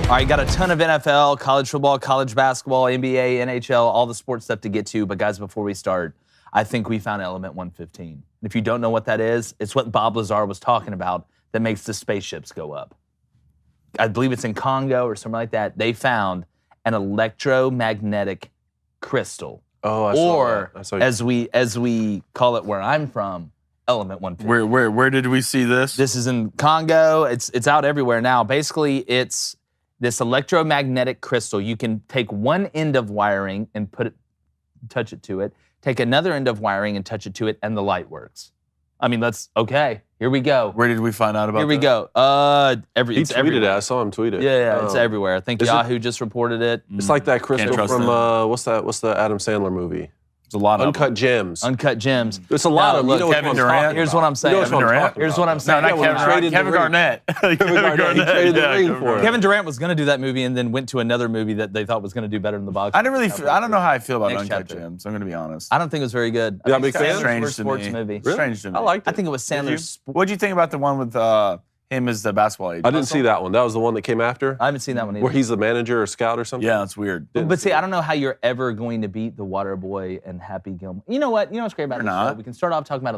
All right, got a ton of NFL, college football, college basketball, NBA, NHL, all the sports stuff to get to. But guys, before we start, I think we found element 115. If you don't know what that is, it's what Bob Lazar was talking about that makes the spaceships go up. I believe it's in Congo or something like that. They found an electromagnetic crystal. Oh, I or saw that. as we call it where I'm from, element 115. Where did we see this? This is in Congo. It's out everywhere now. Basically, it's this electromagnetic crystal. You can take one end of wiring and touch it to it, take another end of wiring and touch it to it, and the light works. I mean, okay, here we go. Where did we find out about Here we that? go. He tweeted it. I saw him tweet it. Yeah, it's everywhere. I think Yahoo just reported it. It's like that crystal from, what's the Adam Sandler movie? There's a lot of Uncut Gems. Uncut Gems. There's a lot of them. Look, Kevin Durant. Here's what I'm saying. You know what I'm talking Here's what I'm about. saying. No, not Kevin Garnett. Kevin Garnett. He traded the ring for it. Kevin Durant was going to do that movie and then went to another movie that they thought was going to do better than the box. I don't know how I feel about Next Uncut chapter. Gems. I'm going to be honest. I don't think it was very good. You're not a big fan? Strange to sports me. movie. Really? Strange to me. I liked it. I think it was Sandler's. What'd you think about the one with him as the basketball agent? I didn't see that one. That was the one that came after? I haven't seen that one either. Where he's the manager or scout or something? Yeah, it's weird. But see, I don't know how you're ever going to beat The Waterboy and Happy Gilmore. You know what? You know what's great about You're this not. show? We can start off talking about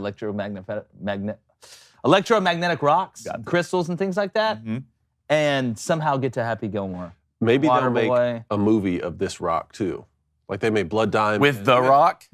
electromagnetic rocks, crystals, and things like that, and somehow get to Happy Gilmore. Maybe they'll make Waterboy. a movie of this rock, too. Like they made Blood Diamond. With The Rock?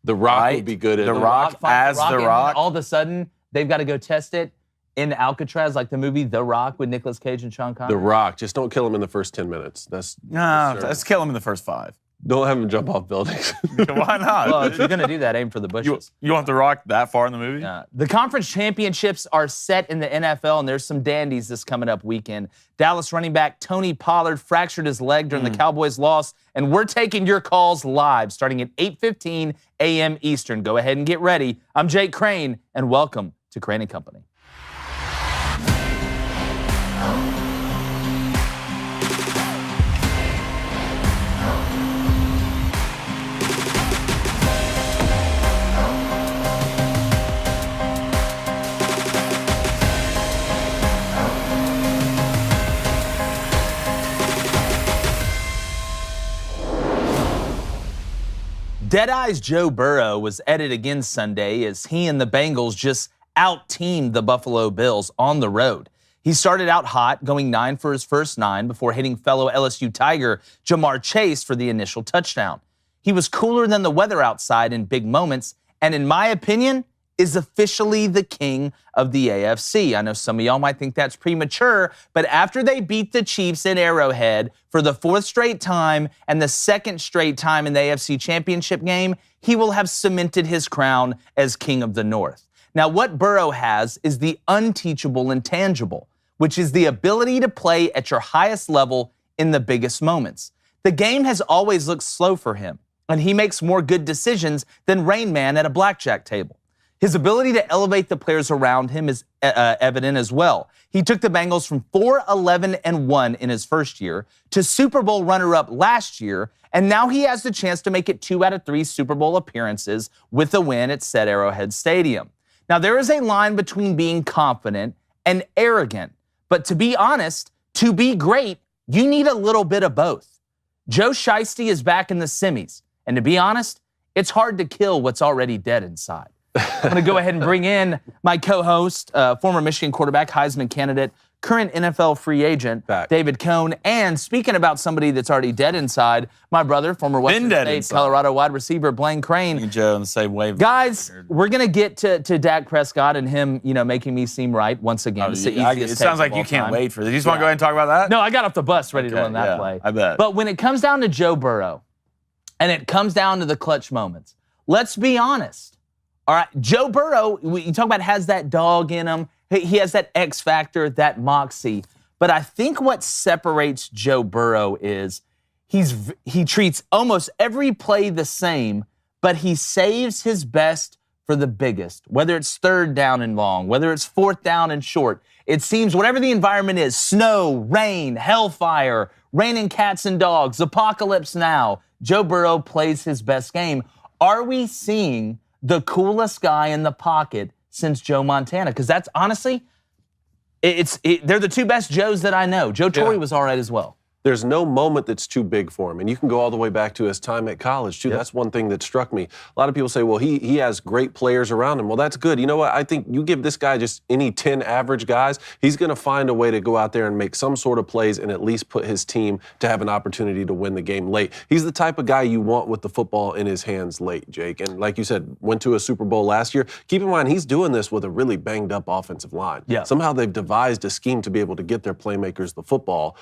The Rock Right. would be good at The it. Rock as The and then Rock. all of a sudden, they've got to go test it in Alcatraz, like the movie The Rock with Nicolas Cage and Sean Connery. The Rock. Just don't kill him in the first 10 minutes. That's No, sure. let's kill him in the first 5. Don't have him jump off buildings. Why not? Well, if you're going to do that, aim for the bushes. You want The Rock that far in the movie? Yeah. The conference championships are set in the NFL, and there's some dandies this coming up weekend. Dallas running back Tony Pollard fractured his leg during the Cowboys' loss, and we're taking your calls live starting at 8:15 a.m. Eastern. Go ahead and get ready. I'm Jake Crane, and welcome to Crane & Company. Deadeye's Joe Burrow was edited again Sunday as he and the Bengals just out-teamed the Buffalo Bills on the road. He started out hot, going 9 for his first 9 before hitting fellow LSU Tiger Jamar Chase for the initial touchdown. He was cooler than the weather outside in big moments, and in my opinion, is officially the king of the AFC. I know some of y'all might think that's premature, but after they beat the Chiefs at Arrowhead for the 4th straight time and the 2nd straight time in the AFC Championship game, he will have cemented his crown as king of the North. Now, what Burrow has is the unteachable intangible, which is the ability to play at your highest level in the biggest moments. The game has always looked slow for him, and he makes more good decisions than Rain Man at a blackjack table. His ability to elevate the players around him is evident as well. He took the Bengals from 4-11-1 in his first year to Super Bowl runner-up last year, and now he has the chance to make it 2 out of 3 Super Bowl appearances with a win at said Arrowhead Stadium. Now, there is a line between being confident and arrogant, but to be honest, to be great, you need a little bit of both. Joe Shiesty is back in the semis, and to be honest, it's hard to kill what's already dead inside. I'm going to go ahead and bring in my co-host, former Michigan quarterback, Heisman candidate, current NFL free agent, David Cohn, and speaking about somebody that's already dead inside, my brother, former Western State, Colorado wide receiver, Blaine Crane. Me and Joe on the same wave. Guys, we're going to get to Dak Prescott and him, making me seem right once again. It's the easiest it sounds take like of you all can't time. wait for this. You just want to go ahead and talk about that? No, I got off the bus ready to run that play. I bet. But when it comes down to Joe Burrow, and it comes down to the clutch moments, let's be honest. All right, Joe Burrow, you talk about has that dog in him. He has that X factor, that moxie. But I think what separates Joe Burrow is he treats almost every play the same, but he saves his best for the biggest, whether it's 3rd down and long, whether it's 4th down and short. It seems whatever the environment is, snow, rain, hellfire, raining cats and dogs, apocalypse now, Joe Burrow plays his best game. Are we seeing the coolest guy in the pocket since Joe Montana? Because that's honestly, They're the two best Joes that I know. Joe Torre was all right as well. There's no moment that's too big for him. And you can go all the way back to his time at college, too. Yep. That's one thing that struck me. A lot of people say, well, he has great players around him. Well, that's good. You know what? I think you give this guy just any 10 average guys, he's going to find a way to go out there and make some sort of plays and at least put his team to have an opportunity to win the game late. He's the type of guy you want with the football in his hands late, Jake. And like you said, went to a Super Bowl last year. Keep in mind, he's doing this with a really banged-up offensive line. Yeah. Somehow they've devised a scheme to be able to get their playmakers the football,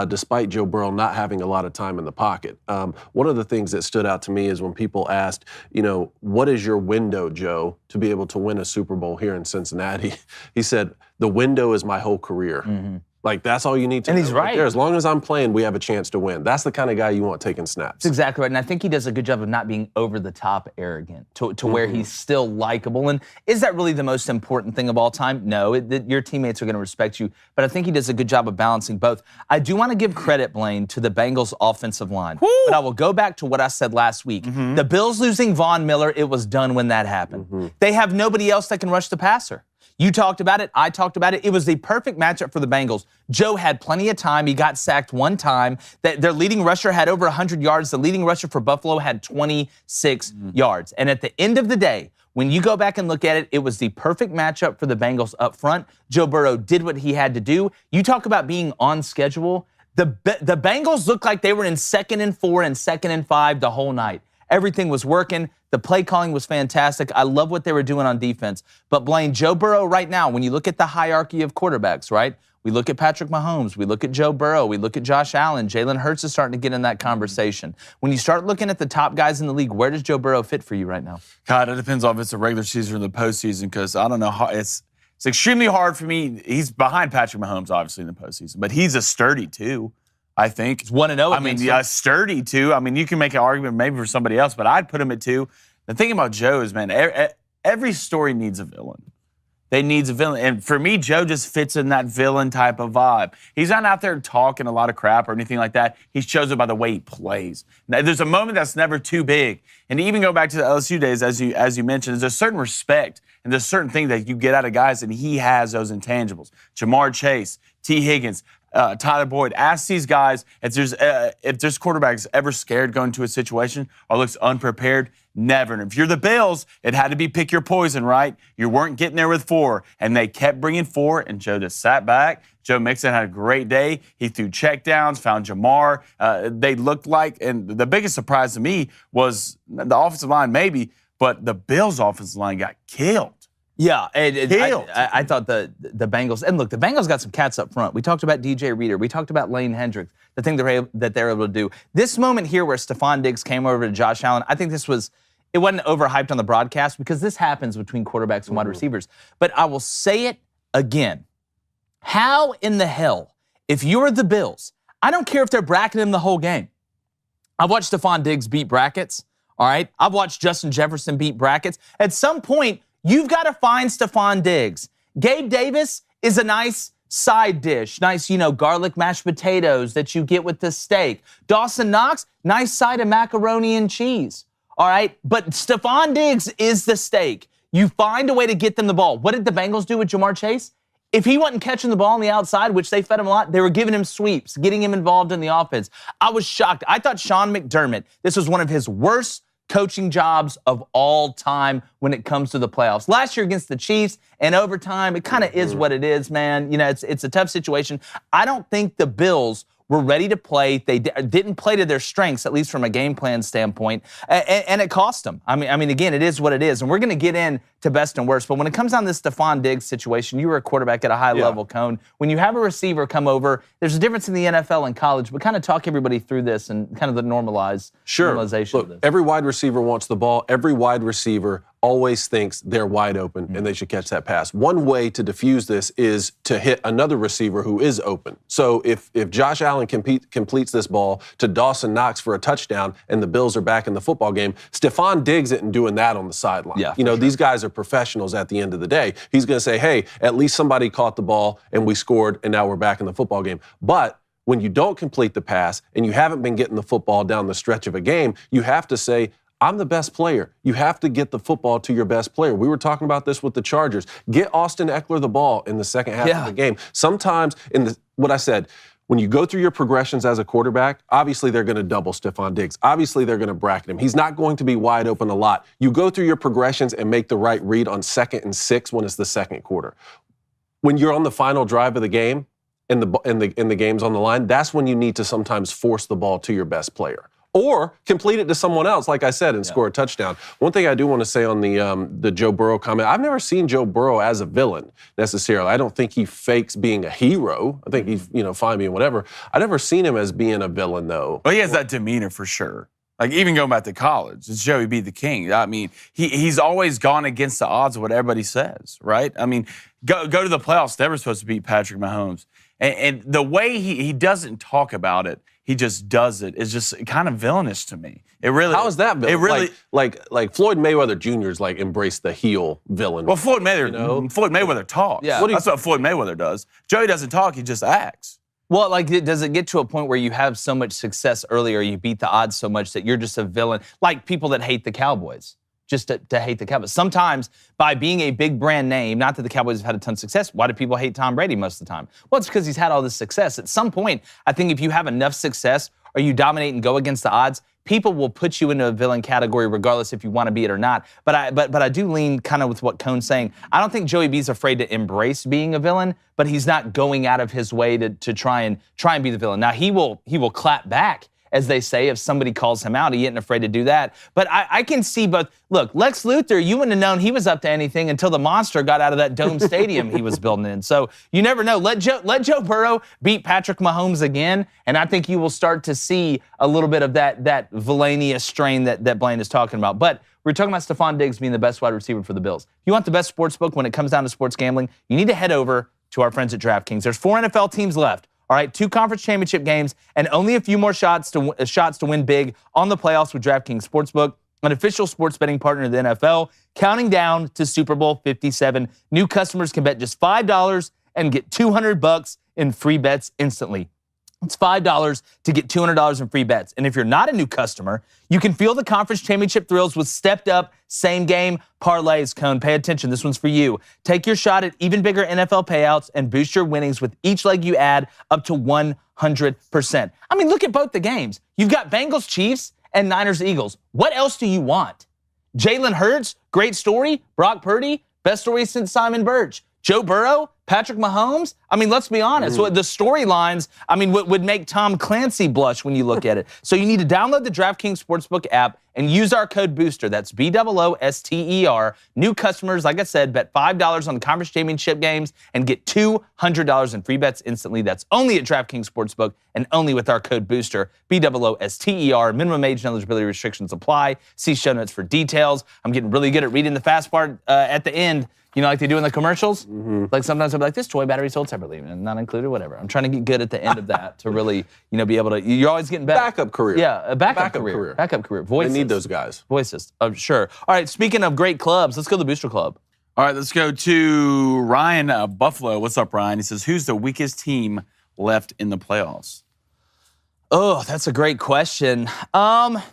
despite Joe Burrow not having a lot of time in the pocket. One of the things that stood out to me is when people asked, what is your window, Joe, to be able to win a Super Bowl here in Cincinnati? He said, the window is my whole career. Mm-hmm. Like, that's all you need to know. And he's right. There. As long as I'm playing, we have a chance to win. That's the kind of guy you want taking snaps. That's exactly right. And I think he does a good job of not being over-the-top arrogant to where he's still likable. And is that really the most important thing of all time? No. Your teammates are going to respect you. But I think he does a good job of balancing both. I do want to give credit, Blaine, to the Bengals' offensive line. Woo! But I will go back to what I said last week. Mm-hmm. The Bills losing Von Miller, it was done when that happened. Mm-hmm. They have nobody else that can rush the passer. You talked about it. I talked about it. It was the perfect matchup for the Bengals. Joe had plenty of time. He got sacked one time. Their leading rusher had over 100 yards. The leading rusher for Buffalo had 26 yards. And at the end of the day, when you go back and look at it, it was the perfect matchup for the Bengals up front. Joe Burrow did what he had to do. You talk about being on schedule. The Bengals looked like they were in 2nd and 4 and 2nd and 5 the whole night. Everything was working. The play calling was fantastic. I love what they were doing on defense. But Blaine, Joe Burrow right now, when you look at the hierarchy of quarterbacks, right? We look at Patrick Mahomes. We look at Joe Burrow. We look at Josh Allen. Jalen Hurts is starting to get in that conversation. When you start looking at the top guys in the league, where does Joe Burrow fit for you right now? God, it depends on if it's a regular season or the postseason, because I don't know how it's extremely hard for me. He's behind Patrick Mahomes, obviously, in the postseason, but he's a sturdy too. I think. It's 1-0. I mean, yeah, sturdy, too. I mean, you can make an argument maybe for somebody else, but I'd put him at 2. The thing about Joe is, man, every story needs a villain. They needs a villain. And for me, Joe just fits in that villain type of vibe. He's not out there talking a lot of crap or anything like that. He's chosen by the way he plays. Now, there's a moment that's never too big. And to even go back to the LSU days, as you mentioned, there's a certain respect and there's certain things that you get out of guys, and he has those intangibles. Jamar Chase, T. Higgins, Tyler Boyd. Ask these guys if there's quarterbacks ever scared going into a situation or looks unprepared. Never. And if you're the Bills, it had to be pick your poison, right? You weren't getting there with 4, and they kept bringing 4, and Joe just sat back. Joe Mixon had a great day. He threw checkdowns, found Jamar. They looked like, and the biggest surprise to me was the offensive line maybe, but the Bills' offensive line got killed. Yeah, I thought the Bengals, and look, the Bengals got some cats up front. We talked about DJ Reader. We talked about Lane Hendricks, the thing that they're able to do. This moment here where Stephon Diggs came over to Josh Allen, I think it wasn't overhyped on the broadcast because this happens between quarterbacks and wide receivers. But I will say it again. How in the hell, if you're the Bills, I don't care if they're bracketing him the whole game. I've watched Stephon Diggs beat brackets, all right? I've watched Justin Jefferson beat brackets. At some point, you've got to find Stephon Diggs. Gabe Davis is a nice side dish, nice, garlic mashed potatoes that you get with the steak. Dawson Knox, nice side of macaroni and cheese. All right, but Stephon Diggs is the steak. You find a way to get them the ball. What did the Bengals do with Jamar Chase? If he wasn't catching the ball on the outside, which they fed him a lot, they were giving him sweeps, getting him involved in the offense. I was shocked. I thought Sean McDermott, this was one of his worst coaching jobs of all time when it comes to the playoffs. Last year against the Chiefs in overtime, it kind of is what it is, man. It's a tough situation. I don't think the Bills were ready to play. They didn't play to their strengths, at least from a game plan standpoint, and it cost them. I mean, again, it is what it is, and we're going to get into best and worst, but when it comes down to this Stephon Diggs situation, you were a quarterback at a high level, Cone. When you have a receiver come over, there's a difference in the NFL and college, but kind of talk everybody through this and kind of the normalization of this. Every wide receiver wants the ball. Every wide receiver always thinks they're wide open and they should catch that pass. One way to diffuse this is to hit another receiver who is open. So if Josh Allen completes this ball to Dawson Knox for a touchdown and the Bills are back in the football game, Stephon Diggs isn't doing that on the sideline. Yeah, these guys are professionals at the end of the day. He's going to say, hey, at least somebody caught the ball and we scored and now we're back in the football game. But when you don't complete the pass and you haven't been getting the football down the stretch of a game, you have to say, I'm the best player. You have to get the football to your best player. We were talking about this with the Chargers. Get Austin Eckler the ball in the second half of the game. Sometimes, what I said, when you go through your progressions as a quarterback, obviously they're going to double Stephon Diggs. Obviously they're going to bracket him. He's not going to be wide open a lot. You go through your progressions and make the right read on 2nd and 6 when it's the second quarter. When you're on the final drive of the game and the game's on the line, that's when you need to sometimes force the ball to your best player. Or complete it to someone else, like I said, and score a touchdown. One thing I do want to say on the Joe Burrow comment, I've never seen Joe Burrow as a villain necessarily. I don't think he fakes being a hero. I think he's, fine being whatever. I've never seen him as being a villain, though. Well, he has that demeanor for sure. Like, even going back to college, it's Joey B. the King. I mean, he's always gone against the odds of what everybody says, right? I mean, go to the playoffs, they were supposed to beat Patrick Mahomes. And the way he doesn't talk about it, he just does it. It's just kind of villainous to me. It really. How is that villain? It really like Floyd Mayweather Jr.'s like embraced the heel villain. Well, Floyd Mayweather talks. Yeah. That's what Floyd Mayweather does. Joey doesn't talk. He just acts. Well, does it get to a point where you have so much success early, or you beat the odds so much that you're just a villain? Like people that hate the Cowboys, just to hate the Cowboys. Sometimes by being a big brand name, not that the Cowboys have had a ton of success, why do people hate Tom Brady most of the time? Well, it's because he's had all this success. At some point, I think if you have enough success or you dominate and go against the odds, people will put you into a villain category regardless if you want to be it or not. But I do lean kind of with what Cone's saying. I don't think Joey B's afraid to embrace being a villain, but he's not going out of his way to try and be the villain. Now he will clap back, as they say, if somebody calls him out. He isn't afraid to do that. But I can see both. Look, Lex Luthor, you wouldn't have known he was up to anything until the monster got out of that dome stadium he was building in. So you never know. Let Joe Burrow beat Patrick Mahomes again, and I think you will start to see a little bit of that villainous strain that Blaine is talking about. But we're talking about Stephon Diggs being the best wide receiver for the Bills. If you want the best sports book when it comes down to sports gambling, you need to head over to our friends at DraftKings. There's 4 NFL teams left. All right, 2 conference championship games, and only a few more shots to win big on the playoffs with DraftKings Sportsbook, an official sports betting partner of the NFL, counting down to Super Bowl 57. New customers can bet just $5 and get $200 in free bets instantly. It's $5 to get $200 in free bets. And if you're not a new customer, you can feel the conference championship thrills with stepped-up same-game parlays. Cone, pay attention. This one's for you. Take your shot at even bigger NFL payouts and boost your winnings with each leg you add up to 100%. I mean, look at both the games. You've got Bengals Chiefs and Niners Eagles. What else do you want? Jalen Hurts, great story. Brock Purdy, best story since Simon Birch. Joe Burrow, Patrick Mahomes. I mean, let's be honest. The storylines, would make Tom Clancy blush when you look at it. So you need to download the DraftKings Sportsbook app and use our code BOOSTER. That's BOOSTER. New customers, like I said, bet $5 on the conference championship games and get $200 in free bets instantly. That's only at DraftKings Sportsbook and only with our code BOOSTER. BOOSTER. Minimum age and eligibility restrictions apply. See show notes for details. I'm getting really good at reading the fast part at the end. Like they do in the commercials? Mm-hmm. Like sometimes I'll be like, this toy battery sold separately and not included, whatever. I'm trying to get good at the end of that to really, be able to, you're always getting better. Backup career. Yeah, a backup career. Backup career. Voices. They need those guys. Voices. Sure. All right, speaking of great clubs, let's go to the Booster Club. All right, let's go to Ryan Buffalo. What's up, Ryan? He says, who's the weakest team left in the playoffs? Oh, that's a great question. As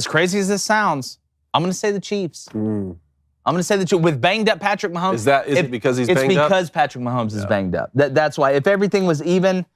crazy as this sounds, I'm going to say the Chiefs. I'm going to say the Chiefs. With banged up Patrick Mahomes. Is it because he's banged up? It's because Patrick Mahomes is banged up. That's why. If everything was even,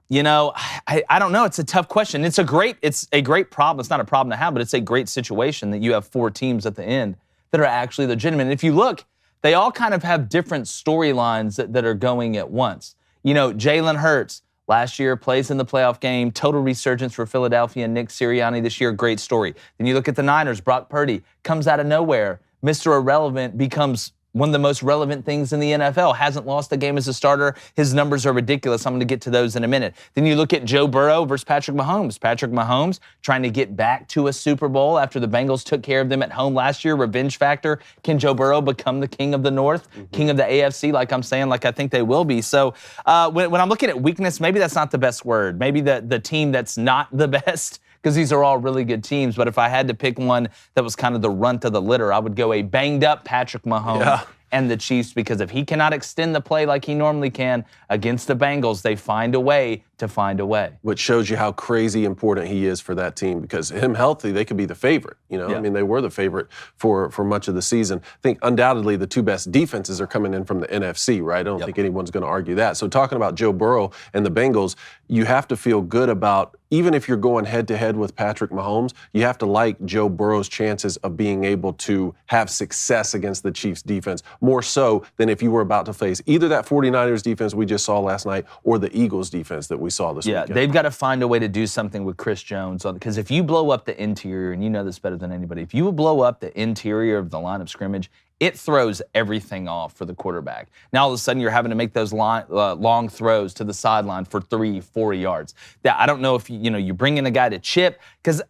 I don't know. It's a tough question. It's a great problem. It's not a problem to have, but it's a great situation that you have 4 teams at the end that are actually legitimate. And if you look, they all kind of have different storylines that are going at once. Jalen Hurts, last year, plays in the playoff game. Total resurgence for Philadelphia. Nick Sirianni this year, great story. Then you look at the Niners. Brock Purdy comes out of nowhere. Mr. Irrelevant becomes one of the most relevant things in the NFL. Hasn't lost a game as a starter. His numbers are ridiculous. I'm going to get to those in a minute. Then you look at Joe Burrow versus Patrick Mahomes. Patrick Mahomes trying to get back to a Super Bowl after the Bengals took care of them at home last year. Revenge factor. Can Joe Burrow become the king of the North? King of the AFC, like I'm saying, like I think they will be. So when I'm looking at weakness, maybe that's not the best word. Maybe the team that's not the best, because these are all really good teams. But if I had to pick one that was kind of the runt of the litter, I would go a banged-up Patrick Mahomes and the Chiefs, because if he cannot extend the play like he normally can against the Bengals, they find a way to find a way. Which shows you how crazy important he is for that team, because him healthy, they could be the favorite. Yeah. I mean, they were the favorite for much of the season. I think undoubtedly the two best defenses are coming in from the NFC, right? I don't think anyone's going to argue that. So talking about Joe Burrow and the Bengals, you have to feel good about, even if you're going head-to-head with Patrick Mahomes, you have to like Joe Burrow's chances of being able to have success against the Chiefs defense, more so than if you were about to face either that 49ers defense we just saw last night or the Eagles defense that we saw this weekend. Yeah, they've got to find a way to do something with Chris Jones, because if you blow up the interior, and you know this better than anybody, if you blow up the interior of the line of scrimmage, it throws everything off for the quarterback. Now all of a sudden you're having to make those long throws to the sideline for 3-4 yards. I don't know if you bring in a guy to chip, because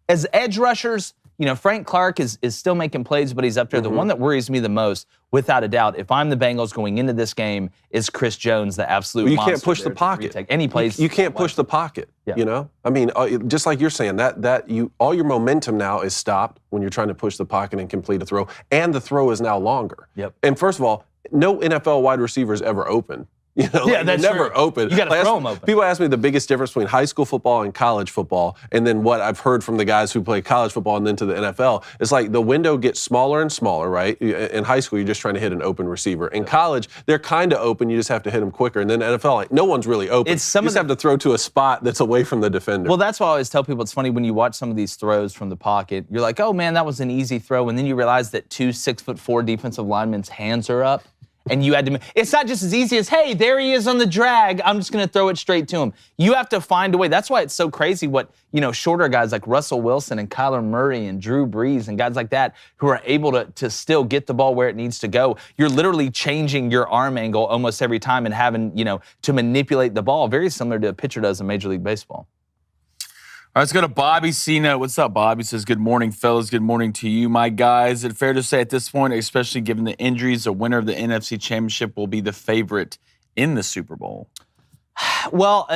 as edge rushers, Frank Clark is still making plays, but he's up there. The one that worries me the most, without a doubt, if I'm the Bengals going into this game, is Chris Jones, the absolute monster. You can't push the pocket. And he plays. You can't push the pocket. Yeah. I mean, just like you're saying, all your momentum now is stopped when you're trying to push the pocket and complete a throw, and the throw is now longer. Yep. And first of all, no NFL wide receiver is ever open. That's never true. open. You got to throw them open. People ask me the biggest difference between high school football and college football, and then what I've heard from the guys who play college football and then to the NFL. It's like the window gets smaller and smaller, right? In high school, you're just trying to hit an open receiver. In college, they're kind of open. You just have to hit them quicker. And then NFL, like, no one's really open. You just have to throw to a spot that's away from the defender. Well, that's why I always tell people, it's funny when you watch some of these throws from the pocket, you're like, oh man, that was an easy throw. And then you realize that 2 6'4" defensive linemen's hands are up. And you had to, it's not just as easy as, hey, there he is on the drag, I'm just going to throw it straight to him. You have to find a way. That's why it's so crazy what, shorter guys like Russell Wilson and Kyler Murray and Drew Brees and guys like that who are able to still get the ball where it needs to go. You're literally changing your arm angle almost every time and having, to manipulate the ball, very similar to a pitcher does in Major League Baseball. All right, let's go to Bobby Cena. What's up, Bobby? Says, good morning, fellas. Good morning to you, my guys. Is it fair to say at this point, especially given the injuries, the winner of the NFC Championship will be the favorite in the Super Bowl? Well,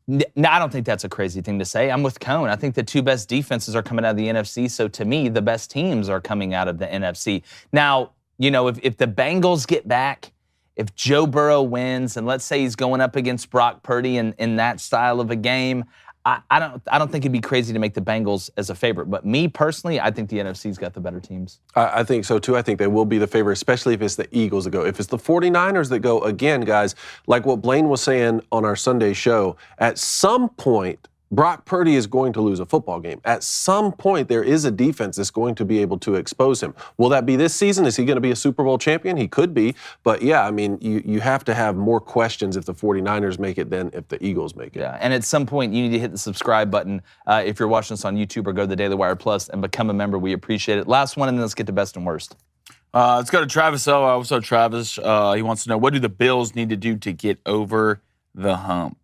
no, I don't think that's a crazy thing to say. I'm with Cone. I think the two best defenses are coming out of the NFC, so to me, the best teams are coming out of the NFC. Now, if the Bengals get back, if Joe Burrow wins, and let's say he's going up against Brock Purdy in that style of a game, I don't think it'd be crazy to make the Bengals as a favorite. But me personally, I think the NFC's got the better teams. I think so too. I think they will be the favorite, especially if it's the Eagles that go. If it's the 49ers that go, again, guys, like what Blaine was saying on our Sunday show, at some point, Brock Purdy is going to lose a football game. At some point, there is a defense that's going to be able to expose him. Will that be this season? Is he going to be a Super Bowl champion? He could be. But, yeah, I mean, you have to have more questions if the 49ers make it than if the Eagles make it. Yeah, and at some point, you need to hit the subscribe button if you're watching us on YouTube, or go to the Daily Wire Plus and become a member. We appreciate it. Last one, and then let's get to best and worst. Let's go to Travis O. What's up, Travis? He wants to know, what do the Bills need to do to get over the hump?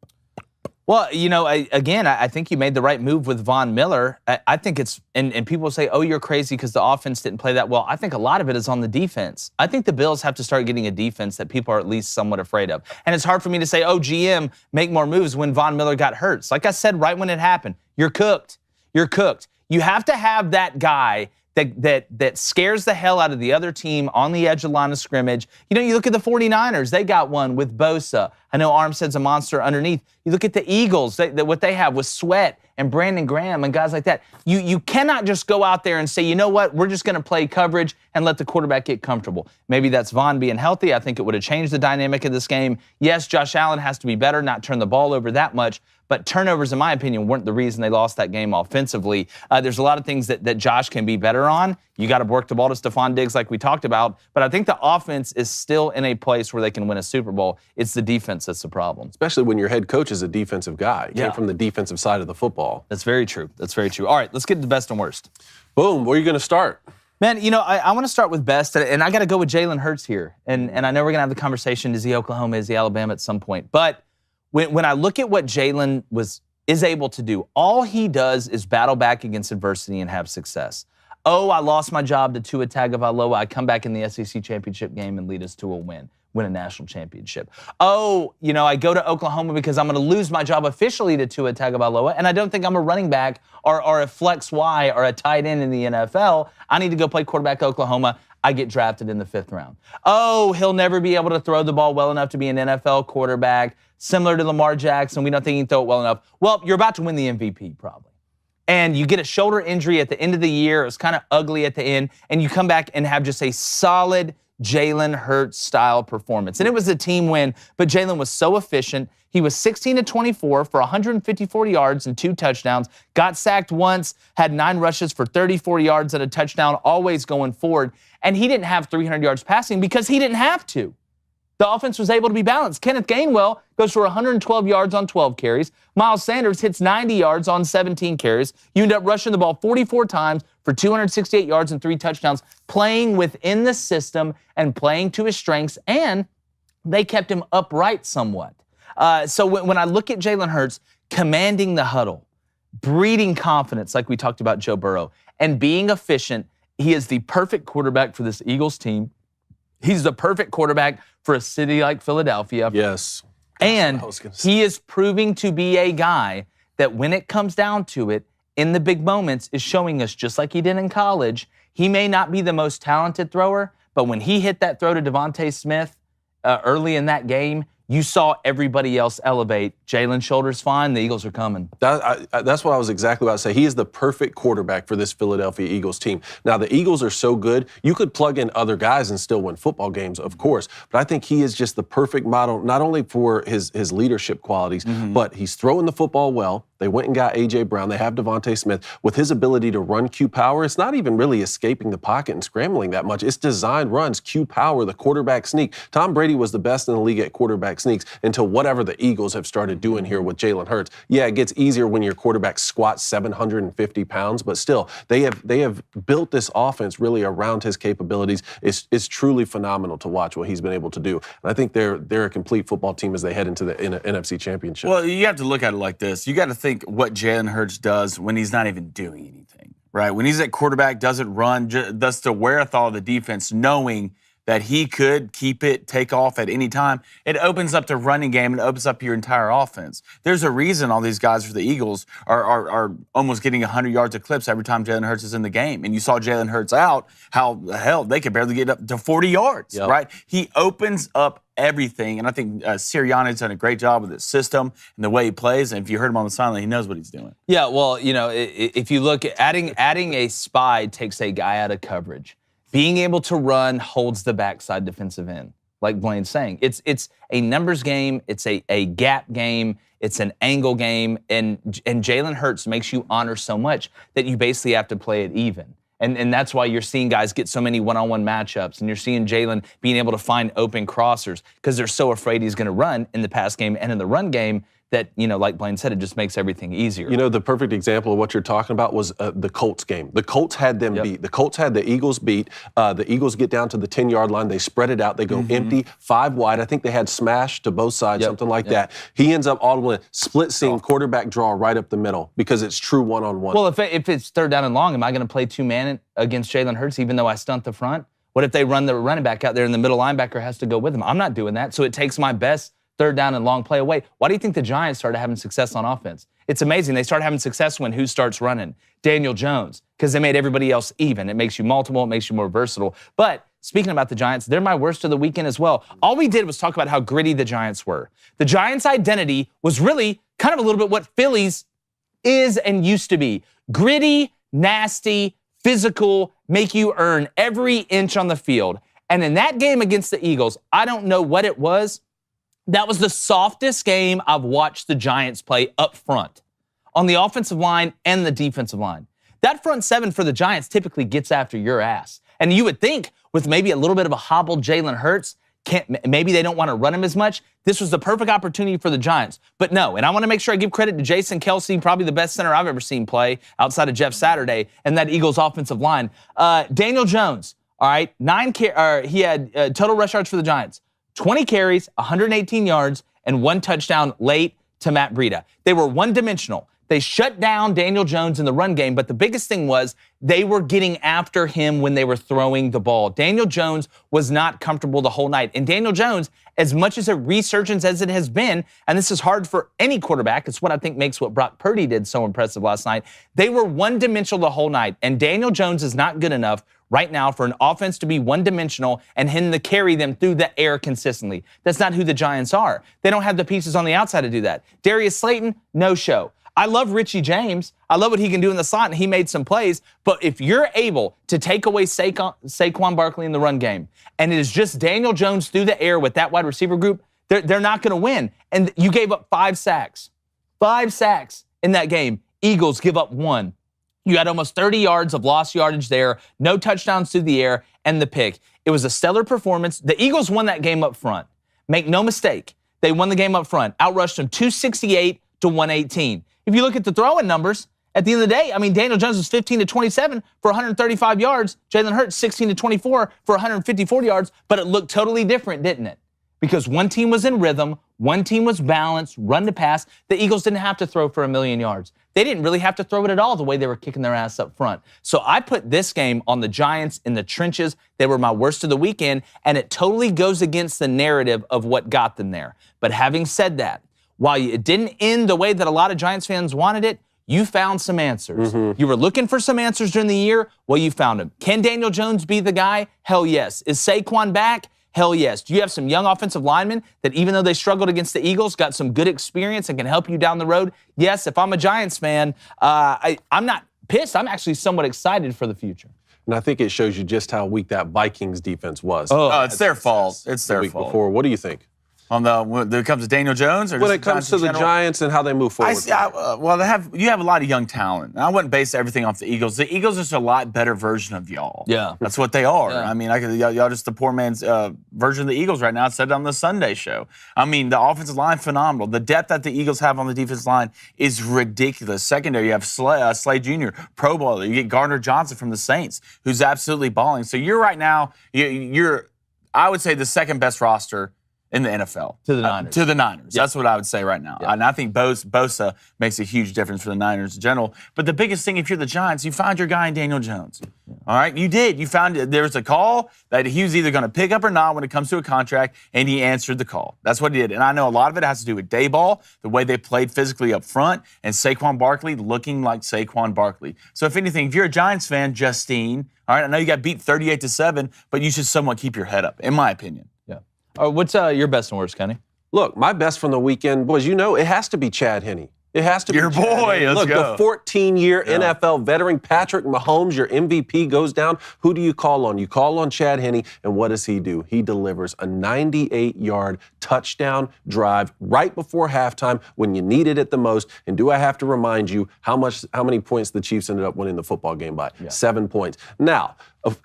Well, I think you made the right move with Von Miller. I think it's, and people say, oh, you're crazy because the offense didn't play that well. I think a lot of it is on the defense. I think the Bills have to start getting a defense that people are at least somewhat afraid of. And it's hard for me to say, oh, GM, make more moves when Von Miller got hurt. So like I said, right when it happened, you're cooked. You're cooked. You have to have that guy that scares the hell out of the other team on the edge of the line of scrimmage. You look at the 49ers. They got one with Bosa. I know Armstead's a monster underneath. You look at the Eagles, what they have with Sweat and Brandon Graham and guys like that. You cannot just go out there and say, you know what, we're just going to play coverage and let the quarterback get comfortable. Maybe that's Von being healthy. I think it would have changed the dynamic of this game. Yes, Josh Allen has to be better, not turn the ball over that much. But turnovers, in my opinion, weren't the reason they lost that game offensively. There's a lot of things that Josh can be better on. You got to work the ball to Stephon Diggs like we talked about. But I think the offense is still in a place where they can win a Super Bowl. It's the defense that's the problem. Especially when your head coach is a defensive guy. Came from the defensive side of the football. That's very true. That's very true. All right, let's get to the best and worst. Boom. Where are you going to start? Man, I want to start with best, and I got to go with Jalen Hurts here. And I know we're going to have the conversation, is he Oklahoma, is he Alabama at some point. But when I look at what Jalen is able to do, all he does is battle back against adversity and have success. Oh, I lost my job to Tua Tagovailoa. I come back in the SEC championship game and lead us to a win a national championship. Oh, I go to Oklahoma because I'm going to lose my job officially to Tua Tagovailoa, and I don't think I'm a running back or a flex Y or a tight end in the NFL. I need to go play quarterback at Oklahoma. I get drafted in the 5th round. Oh, he'll never be able to throw the ball well enough to be an NFL quarterback, similar to Lamar Jackson. We don't think he can throw it well enough. Well, you're about to win the MVP probably. And you get a shoulder injury at the end of the year. It was kind of ugly at the end. And you come back and have just a solid Jalen Hurts style performance. And it was a team win, but Jalen was so efficient. He was 16-24 for 154 yards and 2 touchdowns, got sacked once, had 9 rushes for 34 yards and a touchdown, always going forward. And he didn't have 300 yards passing because he didn't have to. The offense was able to be balanced. Kenneth Gainwell goes for 112 yards on 12 carries. Miles Sanders hits 90 yards on 17 carries. You end up rushing the ball 44 times for 268 yards and 3 touchdowns, playing within the system and playing to his strengths, and they kept him upright somewhat. So when I look at Jalen Hurts commanding the huddle, breeding confidence like we talked about Joe Burrow, and being efficient, he is the perfect quarterback for this Eagles team. He's the perfect quarterback for a city like Philadelphia. Yes. And he is proving to be a guy that when it comes down to it, in the big moments, is showing us, just like he did in college, he may not be the most talented thrower, but when he hit that throw to Devontae Smith early in that game, you saw everybody else elevate. Jalen's shoulder's fine. The Eagles are coming. That's what I was exactly about to say. He is the perfect quarterback for this Philadelphia Eagles team. Now, the Eagles are so good, you could plug in other guys and still win football games, of course. But I think he is just the perfect model, not only for his leadership qualities, but he's throwing the football well. They went and got A.J. Brown. They have Devontae Smith. With his ability to run Q power, it's not even really escaping the pocket and scrambling that much. It's designed runs, Q power, the quarterback sneak. Tom Brady was the best in the league at quarterback sneaks until whatever the Eagles have started doing here with Jalen Hurts. Yeah, it gets easier when your quarterback squats 750 pounds, but still, they have built this offense really around his capabilities. It's truly phenomenal to watch what he's been able to do. And I think they're a complete football team as they head into the NFC Championship. Well, you have to look at it like this. You got to think what Jalen Hurts does when he's not even doing anything, right? When he's at quarterback, doesn't run, does the wherewithal of the defense, knowing that he could keep it, take off at any time. It opens up the running game and opens up your entire offense. There's a reason all these guys for the Eagles are almost getting 100 yards of clips every time Jalen Hurts is in the game. And you saw Jalen Hurts out, how the hell they could barely get up to 40 yards, right? He opens up everything. And I think Sirianni's done a great job with his system and the way he plays. And if you heard him on the sideline, he knows what he's doing. Yeah, well, you know, if you look at adding a spy takes a guy out of coverage. Being able to run holds the backside defensive end, like Blaine's saying. It's a numbers game. It's a gap game. It's an angle game. And Jalen Hurts makes you honor so much that you basically have to play it even. And that's why you're seeing guys get so many one-on-one matchups, and you're seeing Jalen being able to find open crossers because they're so afraid he's going to run in the pass game and in the run game that, you know, like Blaine said, it just makes everything easier. You know, the perfect example of what you're talking about was the Colts game. The Colts had them beat. The Colts had the Eagles beat. The Eagles get down to the 10-yard line. They spread it out. They go empty, 5 wide. I think they had smash to both sides, something like that. He ends up audibling, split seam, quarterback draw right up the middle because it's true one-on-one. Well, if it's 3rd down and long, am I going to play 2-man against Jalen Hurts even though I stunt the front? What if they run the running back out there and the middle linebacker has to go with him? I'm not doing that. So it takes my best 3rd down and long play away. Why do you think the Giants started having success on offense? It's amazing. They start having success when who starts running? Daniel Jones, because they made everybody else even. It makes you multiple. It makes you more versatile. But speaking about the Giants, they're my worst of the weekend as well. All we did was talk about how gritty the Giants were. The Giants' identity was really kind of a little bit what Philly's is and used to be. Gritty, nasty, physical, make you earn every inch on the field. And in that game against the Eagles, I don't know what it was. That was the softest game I've watched the Giants play up front on the offensive line and the defensive line. That front 7 for the Giants typically gets after your ass. And you would think with maybe a little bit of a hobbled Jalen Hurts, maybe they don't want to run him as much. This was the perfect opportunity for the Giants. But no, and I want to make sure I give credit to Jason Kelce, probably the best center I've ever seen play outside of Jeff Saturday and that Eagles offensive line. Daniel Jones, all right, he had total rush yards for the Giants. 20 carries, 118 yards, and 1 touchdown late to Matt Breida. They were one-dimensional. They shut down Daniel Jones in the run game, but the biggest thing was they were getting after him when they were throwing the ball. Daniel Jones was not comfortable the whole night. And Daniel Jones, as much as a resurgence as it has been, and this is hard for any quarterback, it's what I think makes what Brock Purdy did so impressive last night, they were one-dimensional the whole night, and Daniel Jones is not good enough right now for an offense to be one-dimensional and him to carry them through the air consistently. That's not who the Giants are. They don't have the pieces on the outside to do that. Darius Slayton, no show. I love Richie James. I love what he can do in the slot, and he made some plays. But if you're able to take away Saquon Barkley in the run game, and it is just Daniel Jones through the air with that wide receiver group, they're not going to win. And you gave up 5 sacks. 5 sacks in that game. Eagles give up 1. You had almost 30 yards of lost yardage there, no touchdowns through the air, and the pick. It was a stellar performance. The Eagles won that game up front. Make no mistake, they won the game up front. Outrushed them 268 to 118. If you look at the throwing numbers, at the end of the day, I mean, Daniel Jones was 15 to 27 for 135 yards. Jalen Hurts 16 to 24 for 154 yards, but it looked totally different, didn't it? Because one team was in rhythm, one team was balanced, run to pass. The Eagles didn't have to throw for 1,000,000 yards. They didn't really have to throw it at all the way they were kicking their ass up front. So I put this game on the Giants in the trenches. They were my worst of the weekend, and it totally goes against the narrative of what got them there. But having said that, while it didn't end the way that a lot of Giants fans wanted it, you found some answers. You were looking for some answers during the year. Well, you found them. Can Daniel Jones be the guy? Hell yes. Is Saquon back? Hell yes. Do you have some young offensive linemen that even though they struggled against the Eagles, got some good experience and can help you down the road? Yes, if I'm a Giants fan, I'm not pissed. I'm actually somewhat excited for the future. And I think it shows you just how weak that Vikings defense was. Oh, it's their fault. It's their fault. Before. What do you think? When it comes to Daniel Jones, or when it comes to the Giants and how they move forward? You have a lot of young talent. I wouldn't base everything off the Eagles. The Eagles are just a lot better version of y'all. Yeah, that's what they are. Yeah. I mean, y'all just the poor man's version of the Eagles right now. It said on the Sunday show. I mean, the offensive line phenomenal. The depth that the Eagles have on the defensive line is ridiculous. Secondary, you have Slade Jr., Pro Bowler. You get Gardner Johnson from the Saints, who's absolutely balling. So you're right now. You're I would say the second best roster in the NFL. To the Niners. To the Niners. Yep. That's what I would say right now. Yep. And I think Bosa makes a huge difference for the Niners in general. But the biggest thing, if you're the Giants, you found your guy in Daniel Jones. All right? You did. You found there was a call that he was either going to pick up or not when it comes to a contract, and he answered the call. That's what he did. And I know a lot of it has to do with Dayball, the way they played physically up front, and Saquon Barkley looking like Saquon Barkley. So if anything, if you're a Giants fan, Justine, all right, I know you got beat 38-7, but you should somewhat keep your head up, in my opinion. What's your best and worst, Kenny? Look, my best from the weekend, boys, you know, it has to be Chad Henne. It has to be your boy. Let's Look, go. The 14-year NFL veteran Patrick Mahomes, your MVP, goes down. Who do you call on? You call on Chad Henne, and what does he do? He delivers a 98-yard touchdown drive right before halftime when you needed it the most. And do I have to remind you how many points the Chiefs ended up winning the football game by? Yeah. 7 points. Now,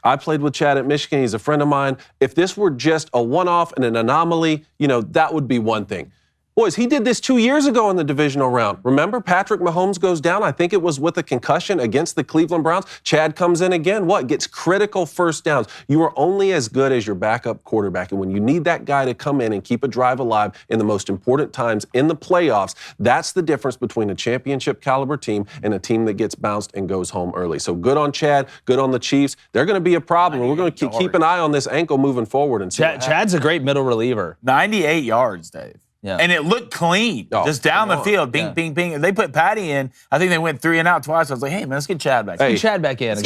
I played with Chad at Michigan. He's a friend of mine. If this were just a one-off and an anomaly, you know, that would be one thing. Boys, he did this 2 years ago in the divisional round. Remember, Patrick Mahomes goes down. I think it was with a concussion against the Cleveland Browns. Chad comes in again. What? Gets critical first downs. You are only as good as your backup quarterback. And when you need that guy to come in and keep a drive alive in the most important times in the playoffs, that's the difference between a championship caliber team and a team that gets bounced and goes home early. So good on Chad, good on the Chiefs. They're going to be a problem. We're going to keep an eye on this ankle moving forward. And see Chad's a great middle reliever. 98 yards, Dave. Yeah. And it looked clean, just down the field, bing, bing, bing. They put Patty in. I think they went 3 and out twice. I was like, hey, man, let's get Chad back. Get Chad back in.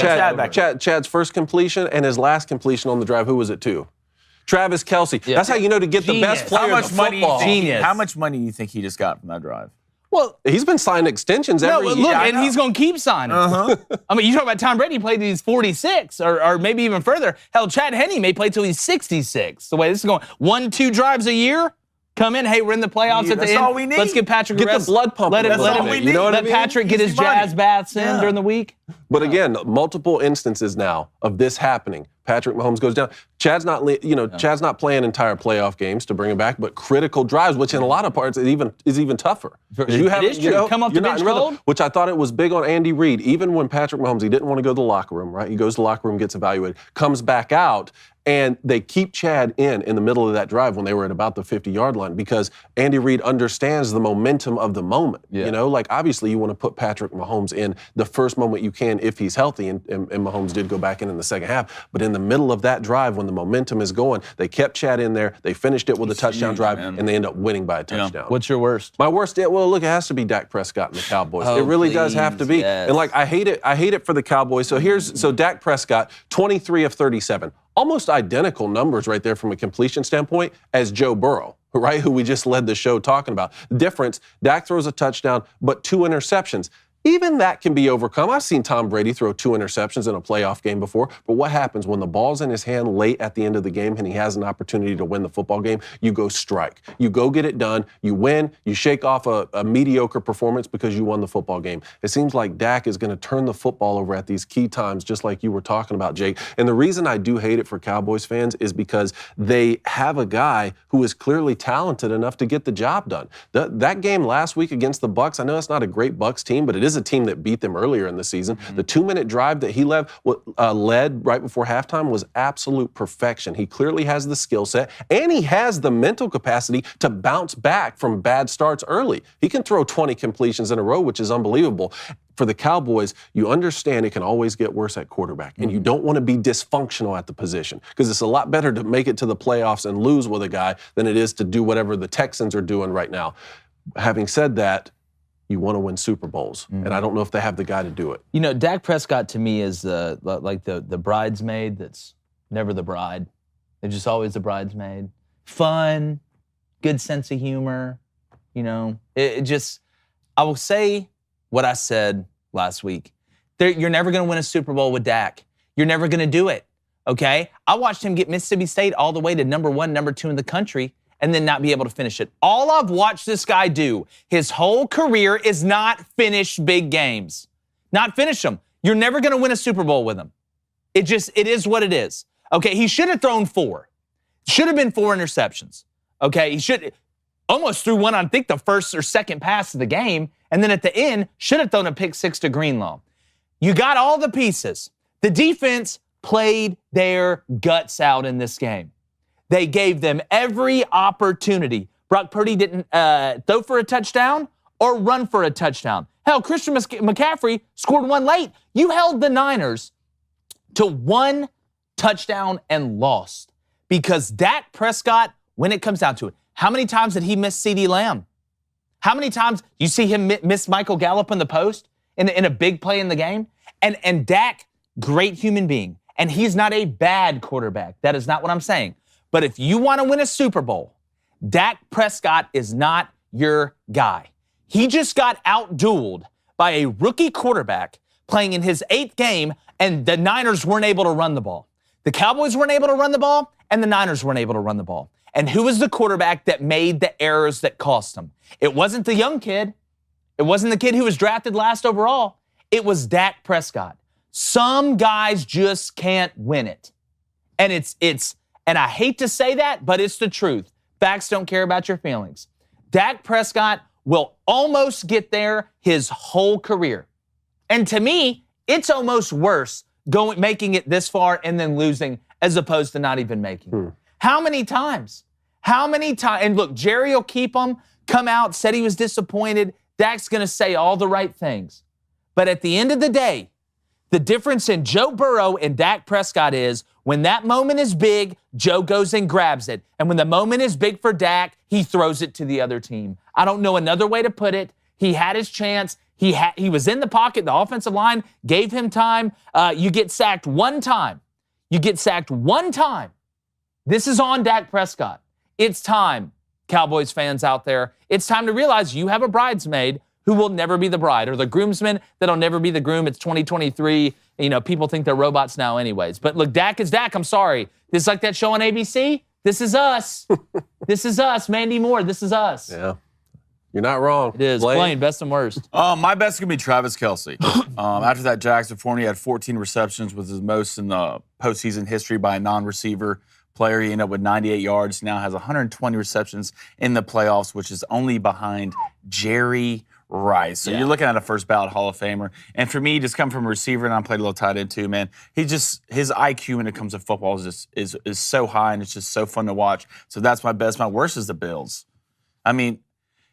Chad's first completion and his last completion on the drive, who was it to? Travis Kelce. Yeah. That's how you know to get the best player in football. How much money do you think he just got from that drive? Well, he's been signing extensions every year. Look, and he's going to keep signing. I mean, you talk about Tom Brady played till he's 46 or maybe even further. Hell, Chad Henne may play till he's 66. The way this is going, 1-2 drives a year. Come in, hey, we're in the playoffs at the end. That's all we need. Let's get Patrick the blood pumping. Let Patrick get his jazz baths in during the week. But again, multiple instances now of this happening. Patrick Mahomes goes down. Chad's not playing entire playoff games to bring him back, but critical drives, which in a lot of parts is even tougher. It is true. Come off the bench cold. Which I thought it was big on Andy Reid. Even when Patrick Mahomes, he didn't want to go to the locker room, right? He goes to the locker room, gets evaluated, comes back out, and they keep Chad in the middle of that drive when they were at about the 50-yard line because Andy Reid understands the momentum of the moment. Yeah. You know, like obviously you want to put Patrick Mahomes in the first moment you can if he's healthy, and Mahomes did go back in the second half. But in the middle of that drive, when the momentum is going, they kept Chad in there. They finished it with a touchdown drive, and they end up winning by a touchdown. What's your worst? My worst, well, look, it has to be Dak Prescott and the Cowboys. It really does have to be. Yes. And like, I hate it for the Cowboys. So Dak Prescott, 23 of 37. Almost identical numbers right there from a completion standpoint as Joe Burrow, right, who we just led the show talking about. The difference, Dak throws a touchdown, but 2 interceptions. Even that can be overcome. I've seen Tom Brady throw 2 interceptions in a playoff game before, but what happens when the ball's in his hand late at the end of the game and he has an opportunity to win the football game? You go strike. You go get it done. You win. You shake off a mediocre performance because you won the football game. It seems like Dak is going to turn the football over at these key times, just like you were talking about, Jake. And the reason I do hate it for Cowboys fans is because they have a guy who is clearly talented enough to get the job done. That game last week against the Bucs, I know it's not a great Bucs team, but it is a team that beat them earlier in the season. The 2-minute drive that he led right before halftime was absolute perfection. He clearly has the skill set, and he has the mental capacity to bounce back from bad starts early. He can throw 20 completions in a row, which is unbelievable. For the Cowboys, you understand it can always get worse at quarterback, and you don't want to be dysfunctional at the position because it's a lot better to make it to the playoffs and lose with a guy than it is to do whatever the Texans are doing right now. Having said that, you want to win Super Bowls, and I don't know if they have the guy to do it. You know, Dak Prescott to me is like the bridesmaid that's never the bride. They're just always the bridesmaid. Fun, good sense of humor. You know, I will say what I said last week. You're never going to win a Super Bowl with Dak. You're never going to do it, okay? I watched him get Mississippi State all the way to number 1, number 2 in the country, and then not be able to finish it. All I've watched this guy do his whole career is not finish big games. Not finish them. You're never going to win a Super Bowl with him. It is what it is. Okay, he should have thrown 4. Should have been 4 interceptions. Okay, he should almost threw one on, I think, the first or second pass of the game, and then at the end, should have thrown a pick 6 to Greenlaw. You got all the pieces. The defense played their guts out in this game. They gave them every opportunity. Brock Purdy didn't throw for a touchdown or run for a touchdown. Hell, Christian McCaffrey scored 1 late. You held the Niners to 1 touchdown and lost because Dak Prescott, when it comes down to it, how many times did he miss CeeDee Lamb? How many times you see him miss Michael Gallup in the post in a big play in the game? And Dak, great human being, and he's not a bad quarterback. That is not what I'm saying. But if you want to win a Super Bowl, Dak Prescott is not your guy. He just got outdueled by a rookie quarterback playing in his 8th game, and the Niners weren't able to run the ball. The Cowboys weren't able to run the ball, and the Niners weren't able to run the ball. And who was the quarterback that made the errors that cost them? It wasn't the young kid. It wasn't the kid who was drafted last overall. It was Dak Prescott. Some guys just can't win it. And and I hate to say that, but it's the truth. Facts don't care about your feelings. Dak Prescott will almost get there his whole career. And to me, it's almost worse making it this far and then losing as opposed to not even making it. How many times? And look, Jerry will keep him, come out, said he was disappointed. Dak's going to say all the right things. But at the end of the day, the difference in Joe Burrow and Dak Prescott is when that moment is big, Joe goes and grabs it. And when the moment is big for Dak, he throws it to the other team. I don't know another way to put it. He had his chance. He was in the pocket. The offensive line gave him time. You get sacked 1 time. This is on Dak Prescott. It's time, Cowboys fans out there. It's time to realize you have a bridesmaid who will never be the bride, or the groomsman that'll never be the groom. It's 2023. You know, people think they're robots now anyways. But look, Dak is Dak. I'm sorry. This is like that show on ABC. This is us. This is us. Mandy Moore, this is us. Yeah. You're not wrong. It is. Blaine, best and worst. My best is going to be Travis Kelce. After that Jackson performance, he had 14 receptions, was his most in the postseason history by a non-receiver player. He ended up with 98 yards. Now has 120 receptions in the playoffs, which is only behind Jerry Rice. So you're looking at a first ballot Hall of Famer. And for me, just come from a receiver, and I played a little tight end too, man. His IQ when it comes to football is so high, and it's just so fun to watch. So that's my best. My worst is the Bills. I mean,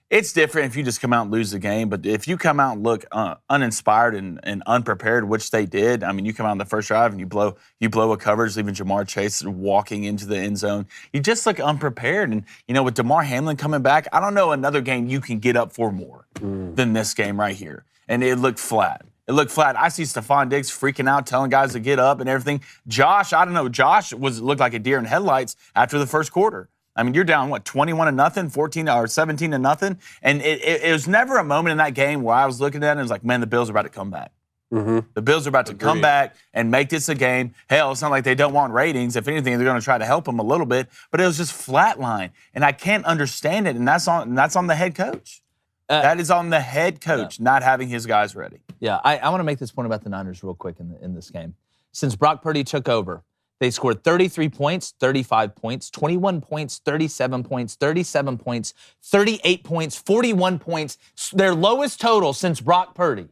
It's different if you just come out and lose the game, but if you come out and look uninspired and unprepared, which they did, I mean, you come out in the first drive and you blow a coverage, leaving Jamar Chase walking into the end zone. You just look unprepared. And, with DeMar Hamlin coming back, I don't know another game you can get up for more than this game right here. And it looked flat. I see Stephon Diggs freaking out, telling guys to get up and everything. Josh, I don't know. Josh looked like a deer in headlights after the first quarter. I mean, you're down, 21-0, 14 or 17-0, and it was never a moment in that game where I was looking at it and it was like, man, the Bills are about to come back. Mm-hmm. The Bills are about to come back and make this a game. Hell, it's not like they don't want ratings. If anything, they're going to try to help them a little bit, but it was just flatline, and I can't understand it, and that's on the head coach. That is on the head coach not having his guys ready. Yeah, I want to make this point about the Niners real quick in this game. Since Brock Purdy took over, they scored 33 points, 35 points, 21 points, 37 points, 37 points, 38 points, 41 points. Their lowest total since Brock Purdy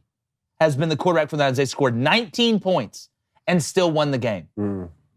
has been the quarterback for the Niners. They scored 19 points and still won the game.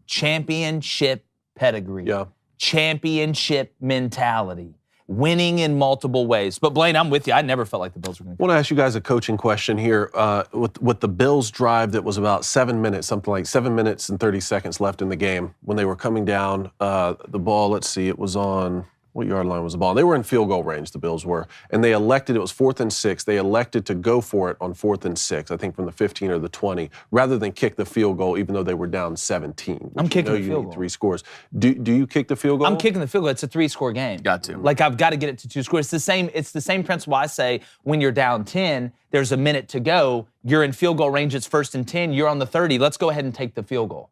Championship pedigree. Yeah. Championship mentality. Winning in multiple ways. But Blaine, I'm with you. I never felt like the Bills were going to. I want to ask you guys a coaching question here. With the Bills drive that was about 7 minutes, something like 7 minutes and 30 seconds left in the game, when they were coming down the ball, let's see, it was on, what yard line was the ball? They were in field goal range, the Bills were. And they elected, it was 4th and 6, they elected to go for it on 4th and 6, I think from the 15 or the 20, rather than kick the field goal, even though they were down 17. I'm kicking the field goal. 3 scores. Do you kick the field goal? I'm kicking the field goal. It's a 3-score game. Got to. Like, I've got to get it to 2 scores. It's the same principle I say when you're down 10, there's a minute to go, you're in field goal range, it's 1st and 10, you're on the 30, let's go ahead and take the field goal.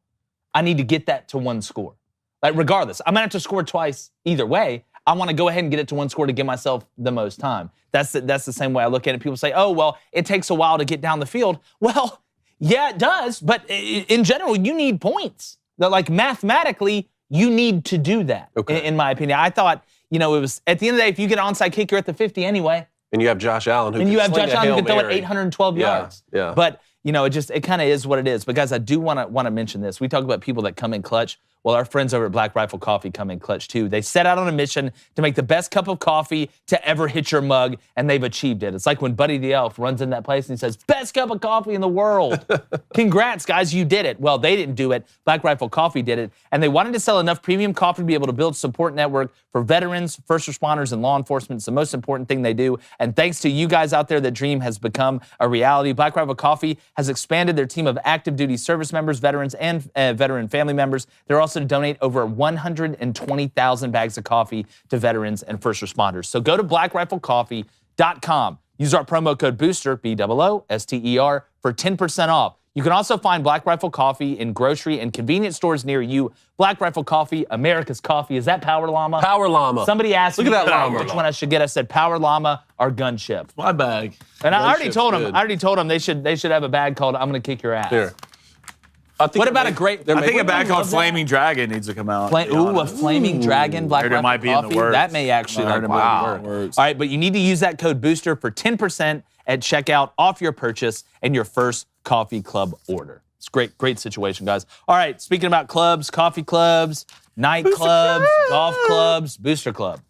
I need to get that to 1 score. Like, regardless, I'm going to have to score twice either way. I want to go ahead and get it to 1 score to give myself the most time. That's the same way I look at it. People say, oh, well, it takes a while to get down the field. Well, yeah, it does. But in general, you need points. Like, mathematically, you need to do that, in my opinion. I thought, it was, at the end of the day, if you get an onside kick, you're at the 50 anyway. And you have Josh Allen who can throw it 812 yards. Yeah. But, it kind of is what it is. But, guys, I do want to mention this. We talk about people that come in clutch. Well, our friends over at Black Rifle Coffee come in clutch, too. They set out on a mission to make the best cup of coffee to ever hit your mug, and they've achieved it. It's like when Buddy the Elf runs in that place and he says, best cup of coffee in the world. Congrats, guys, you did it. Well, they didn't do it. Black Rifle Coffee did it, and they wanted to sell enough premium coffee to be able to build a support network for veterans, first responders, and law enforcement. It's the most important thing they do, and thanks to you guys out there, that dream has become a reality. Black Rifle Coffee has expanded their team of active duty service members, veterans, and veteran family members. They're also to donate over 120,000 bags of coffee to veterans and first responders. So go to blackriflecoffee.com. Use our promo code BOOSTER, BOOSTER, for 10% off. You can also find Black Rifle Coffee in grocery and convenience stores near you. Black Rifle Coffee, America's coffee. Is that Power Llama? Power Llama. Somebody asked me which one I should get. I said Power Llama or Gunship. My bag. And I already told them they should have a bag called I'm going to kick your ass. Here. What about a bag called Flaming Dragon needs to come out. A Flaming Dragon Black Rifle might be in the Coffee? works. That may actually wow. All right, but you need to use that code BOOSTER for 10% at checkout off your purchase and your first coffee club order. It's great situation, guys. All right, speaking about clubs, coffee clubs, night clubs, golf clubs, Booster Club.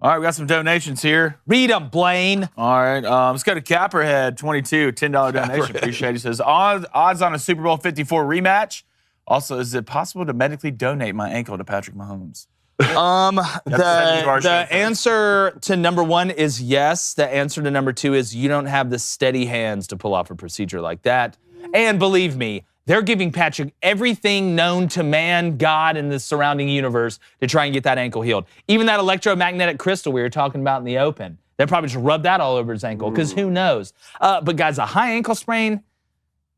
All right, we got some donations here. Read them, Blaine. All right, let's go to Capperhead, 22, $10 donation. Appreciate it. He says, odds on a Super Bowl 54 rematch. Also, is it possible to medically donate my ankle to Patrick Mahomes? The answer to number 1 is yes. The answer to number 2 is you don't have the steady hands to pull off a procedure like that. And believe me, they're giving Patrick everything known to man, God, and the surrounding universe to try and get that ankle healed. Even that electromagnetic crystal we were talking about in the Open. They probably just rubbed that all over his ankle, because who knows? But guys, a high ankle sprain,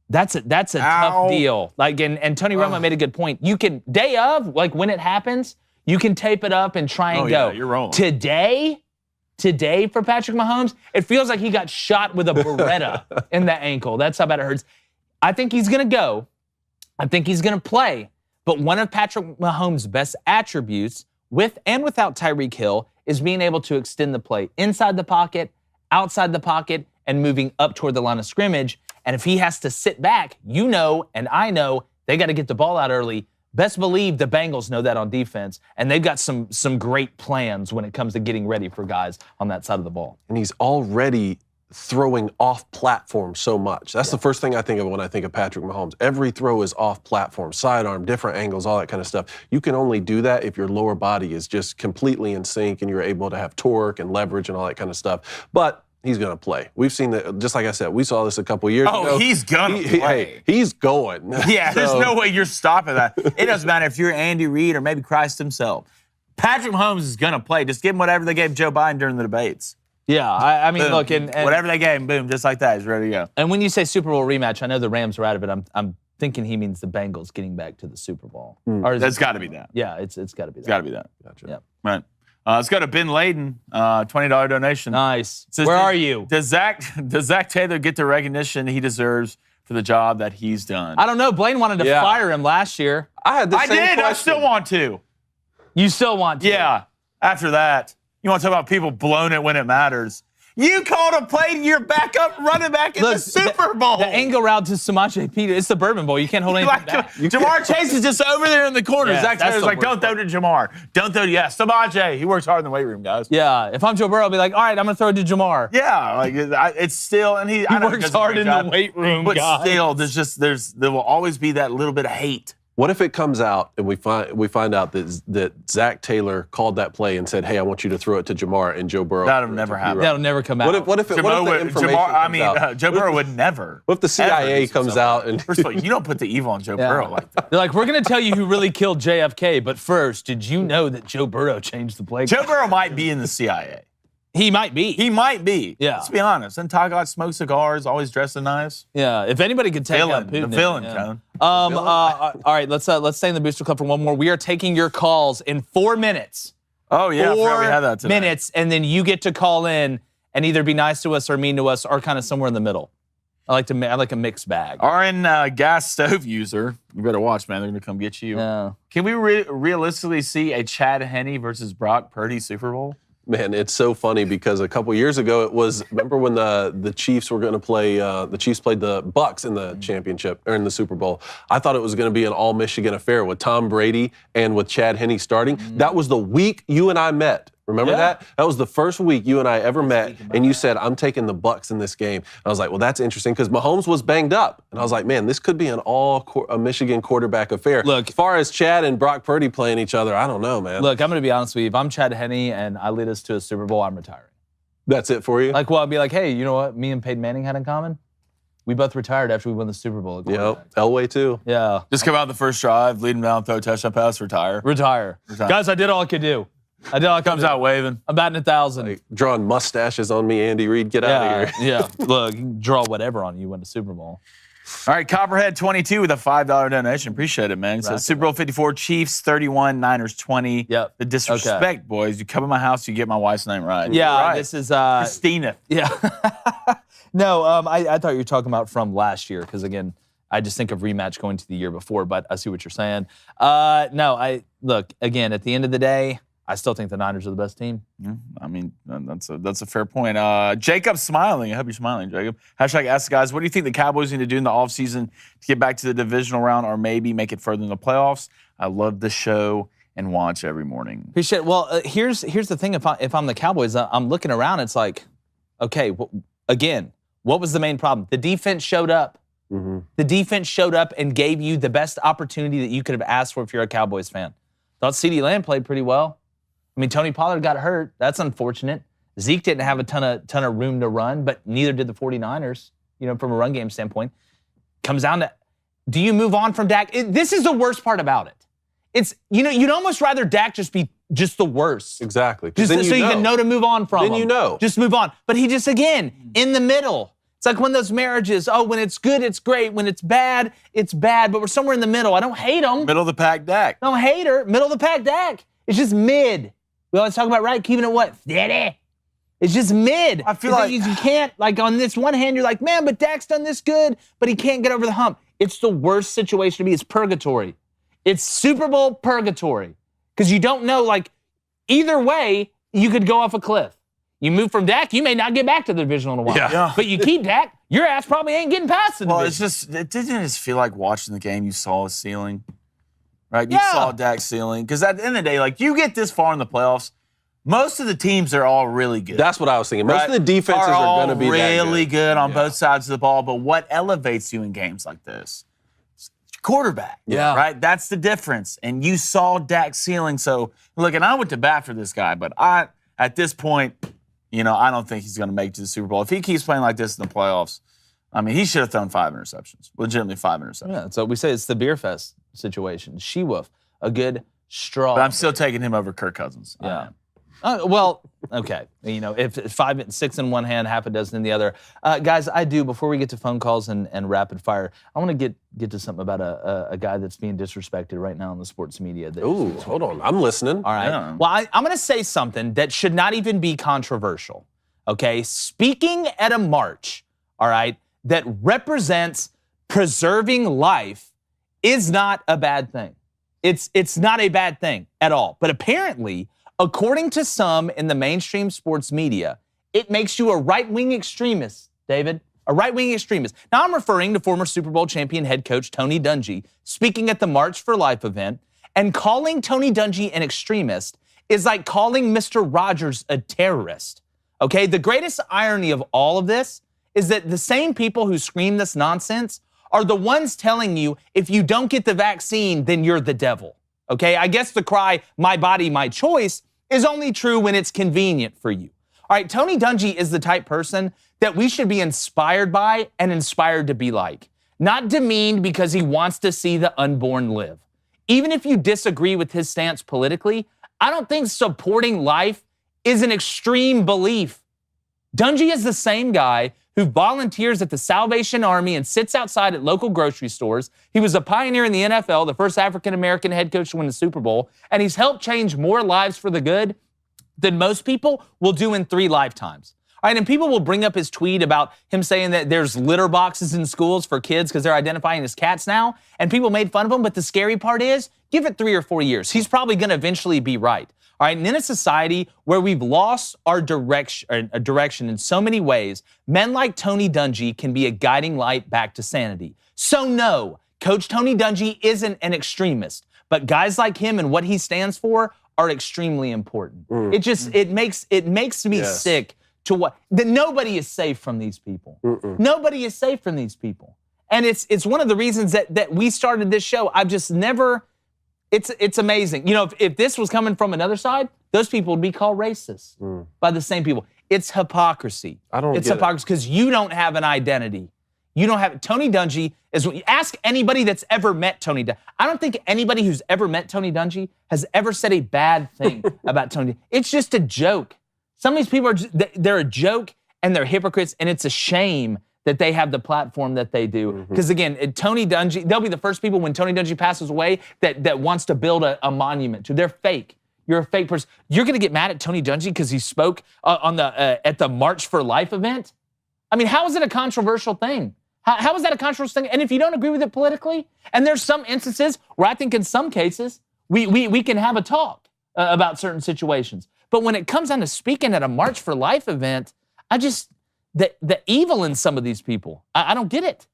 that's a tough deal. Like, and Tony Romo made a good point. You can, day of, like when it happens, you can tape it up and try and go. Yeah, you're wrong. Today for Patrick Mahomes, it feels like he got shot with a Beretta in the ankle. That's how bad it hurts. I think he's going to go. I think he's going to play. But one of Patrick Mahomes' best attributes, with and without Tyreek Hill, is being able to extend the play inside the pocket, outside the pocket, and moving up toward the line of scrimmage. And if he has to sit back, and I know, they got to get the ball out early. Best believe the Bengals know that on defense, and they've got some great plans when it comes to getting ready for guys on that side of the ball. And he's already throwing off platform so much. That's the first thing I think of when I think of Patrick Mahomes. Every throw is off platform, sidearm, different angles, all that kind of stuff. You can only do that if your lower body is just completely in sync and you're able to have torque and leverage and all that kind of stuff. But he's going to play. We've seen that, just like I said, we saw this a couple years ago. Oh, he's going to play. He's going. Yeah, there's no way you're stopping that. It doesn't matter if you're Andy Reid or maybe Christ himself. Patrick Mahomes is going to play. Just give him whatever they gave Joe Biden during the debates. Yeah, I mean, Boom. look, and whatever they gave him, boom, just like that, he's ready to go. And when you say Super Bowl rematch, I know the Rams are out of it. I'm thinking he means the Bengals getting back to the Super Bowl. Or That's got to be that. Yeah, it's got to be that. It's got to be that. Gotcha. Yeah. Right. Let's go to Ben Layden, $20 donation. Nice. Says, Where are you? Does Zach Taylor get the recognition he deserves for the job that he's done? I don't know. Blaine wanted to fire him last year. I had the same did. question. I still want to. You still want to? Yeah. After that, you want to talk about people blowing it when it matters. You called a play to your backup running back in the Super Bowl. The angle route to Samaje Peter, it's the Bourbon Bowl. You can't hold anything back. Jamar Chase is just over there in the corner. Yeah, Zach that's Taylor's the like, worst don't throw to Jamar. Don't throw to, Samaje. He works hard in the weight room, guys. Yeah, if I'm Joe Burrow, I'll be like, all right, I'm going to throw it to Jamar. Yeah, like it's still, and he works hard in the weight room, but guys. still, there will always be that little bit of hate. What if it comes out and we find out that Zach Taylor called that play and said, "Hey, I want you to throw it to Jamar," and Joe Burrow? That'll never happen. That'll never come out. What if the information comes out? Joe Burrow would never. What if the CIA comes out and First of all, you don't put the evil on Joe Burrow like that. They're like, we're going to tell you who really killed JFK, but first, did you know that Joe Burrow changed the play? Joe Burrow might be in the CIA. He might be. He might be. Yeah. Let's be honest. And Ty got smoked cigars, always dressing nice. Yeah. If anybody could take out Putin. The villain, yeah. Cone. All right, let's stay in the Booster Club for one more. We are taking your calls in 4 minutes. Oh, yeah. I forgot we had that today. 4 minutes, and then you get to call in and either be nice to us or mean to us or kind of somewhere in the middle. I like a mixed bag. RN gas stove user, you better watch, man. They're going to come get you. Yeah. Can we realistically see a Chad Henne versus Brock Purdy Super Bowl? Man, it's so funny because a couple years ago it was. Remember when the Chiefs were going to play? The Chiefs played the Bucks in the championship or in the Super Bowl. I thought it was going to be an all Michigan affair with Tom Brady and with Chad Henne starting. That was the week you and I met. Remember that? That was the first week you and I ever met, and you said, "I'm taking the Bucks in this game." And I was like, "Well, that's interesting," because Mahomes was banged up, and I was like, "Man, this could be an a Michigan quarterback affair." Look, as far as Chad and Brock Purdy playing each other, I don't know, man. Look, I'm going to be honest with you. If I'm Chad Henne and I lead us to a Super Bowl, I'm retiring. That's it for you? Like, well, I'd be like, hey, you know what me and Peyton Manning had in common? We both retired after we won the Super Bowl. Yep, Elway too. Yeah. Just come out the first drive, lead them down, throw a touchdown pass, retire. Guys, I did all I could do. Comes out waving. I'm batting 1,000. Like, drawing mustaches on me, Andy Reid. Get out of here. Yeah. Look, you can draw whatever on you. Win the Super Bowl. All right, Copperhead 22 with a $5 donation. Appreciate it, man. So Super Bowl 54, Chiefs 31, Niners 20. Yep. The disrespect, boys. You come in my house, you get my wife's name right. Yeah, right. this is Christina. Yeah. No, I thought you were talking about from last year because again, I just think of rematch going to the year before, but I see what you're saying. No, look again at the end of the day. I still think the Niners are the best team. Yeah, I mean, that's a fair point. Jacob's smiling. I hope you're smiling, Jacob. Hashtag ask the guys, what do you think the Cowboys need to do in the offseason to get back to the divisional round or maybe make it further in the playoffs? I love the show and watch every morning. Appreciate it. Well, here's the thing. If I'm the Cowboys, I'm looking around. It's like, okay, again, what was the main problem? The defense showed up. Mm-hmm. The defense showed up and gave you the best opportunity that you could have asked for if you're a Cowboys fan. Thought CeeDee Lamb played pretty well. I mean, Tony Pollard got hurt. That's unfortunate. Zeke didn't have a ton of room to run, but neither did the 49ers, from a run game standpoint. Comes down to, do you move on from Dak? This is the worst part about it. It's, you'd almost rather Dak just be just the worst. Exactly. Just so you can know to move on from him. Then you know. Just move on. But he just, again, in the middle. It's like when those marriages, when it's good, it's great. When it's bad, but we're somewhere in the middle. I don't hate him. Middle of the pack Dak. Don't hate her. Middle of the pack Dak. It's just mid. We always talk about, right, keeping it what? Steady. It's just mid. I feel like you can't, like on this one hand, you're like, man, but Dak's done this good, but he can't get over the hump. It's the worst situation to be. It's purgatory. It's Super Bowl purgatory. Because you don't know, like, either way, you could go off a cliff. You move from Dak, you may not get back to the division in a while. Yeah. But you keep Dak, your ass probably ain't getting past the division. Well, it didn't just feel like watching the game, you saw a ceiling. right? You saw Dak's ceiling. Because at the end of the day, like, you get this far in the playoffs, most of the teams are all really good. That's what I was thinking. Most of the defenses are going to be really good on both sides of the ball. But what elevates you in games like this? Quarterback, right? That's the difference. And you saw Dak's ceiling. So, look, and I went to bat for this guy, but at this point, I don't think he's going to make it to the Super Bowl. If he keeps playing like this in the playoffs, I mean, he should have thrown 5 interceptions. Legitimately 5 interceptions. Yeah, so we say it's the beer fest situation. She-wolf, a good straw. But I'm still taking him over Kirk Cousins. Yeah. Well, okay. If 5, 6 in one hand, half a dozen in the other. Guys, before we get to phone calls and rapid fire, I want to get to something about a guy that's being disrespected right now in the sports media. Ooh, hold on. I'm listening. All right. Yeah. Well, I'm going to say something that should not even be controversial, okay? Speaking at a march, all right, that represents preserving life is not a bad thing. It's not a bad thing at all. But apparently, according to some in the mainstream sports media, it makes you a right-wing extremist, David, a right-wing extremist. Now, I'm referring to former Super Bowl champion head coach Tony Dungy speaking at the March for Life event, and calling Tony Dungy an extremist is like calling Mr. Rogers a terrorist, okay? The greatest irony of all of this is that the same people who scream this nonsense are the ones telling you if you don't get the vaccine, then you're the devil, okay? I guess the cry, my body, my choice, is only true when it's convenient for you. All right, Tony Dungy is the type person that we should be inspired by and inspired to be like. Not demeaned because he wants to see the unborn live. Even if you disagree with his stance politically, I don't think supporting life is an extreme belief. Dungy is the same guy who volunteers at the Salvation Army and sits outside at local grocery stores. He was a pioneer in the NFL, the first African-American head coach to win the Super Bowl, and he's helped change more lives for the good than most people will do in 3 lifetimes. All right, and people will bring up his tweet about him saying that there's litter boxes in schools for kids because they're identifying as cats now, and people made fun of him, but the scary part is, give it 3 or 4 years. He's probably going to eventually be right. All right, and in a society where we've lost our direction in so many ways, men like Tony Dungy can be a guiding light back to sanity. So no, Coach Tony Dungy isn't an extremist, but guys like him and what he stands for are extremely important. It makes me sick to what that nobody is safe from these people. Nobody is safe from these people, and it's one of the reasons that we started this show. I've just never. It's amazing. If this was coming from another side, those people would be called racist by the same people. It's hypocrisy. It's hypocrisy because you don't have an identity. You don't have Tony Dungy is. Ask anybody that's ever met Tony Dungy. I don't think anybody who's ever met Tony Dungy has ever said a bad thing about Tony. It's just a joke. Some of these people they're a joke and they're hypocrites, and it's a shame that they have the platform that they do. Because again, Tony Dungy, they'll be the first people when Tony Dungy passes away that wants to build a monument to. They're fake. You're a fake person. You're going to get mad at Tony Dungy because he spoke at the March for Life event? I mean, how is it a controversial thing? How is that a controversial thing? And if you don't agree with it politically, and there's some instances where I think in some cases we can have a talk about certain situations. But when it comes down to speaking at a March for Life event, the evil in some of these people, I don't get it.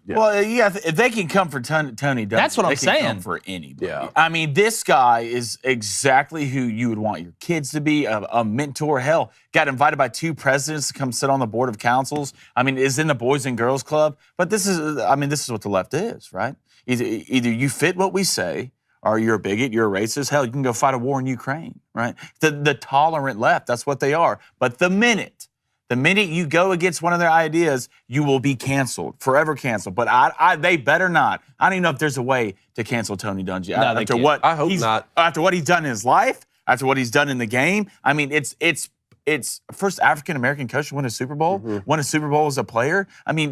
Yeah. Well, yeah, if they can come for Tony Dungy, that's what I'm saying. They can come for anybody. Yeah. I mean, this guy is exactly who you would want your kids to be, a mentor. Hell, got invited by 2 presidents to come sit on the board of councils. I mean, is in the Boys and Girls Club. But this is what the left is, right? Either you fit what we say, or you're a bigot, you're a racist. Hell, you can go fight a war in Ukraine, right? The tolerant left, that's what they are. But the minute you go against one of their ideas, you will be canceled, forever canceled. But they better not. I don't even know if there's a way to cancel Tony Dungy. No, I hope not. After what he's done in his life, after what he's done in the game, I mean, it's first African-American coach to win a Super Bowl, won a Super Bowl as a player. I mean,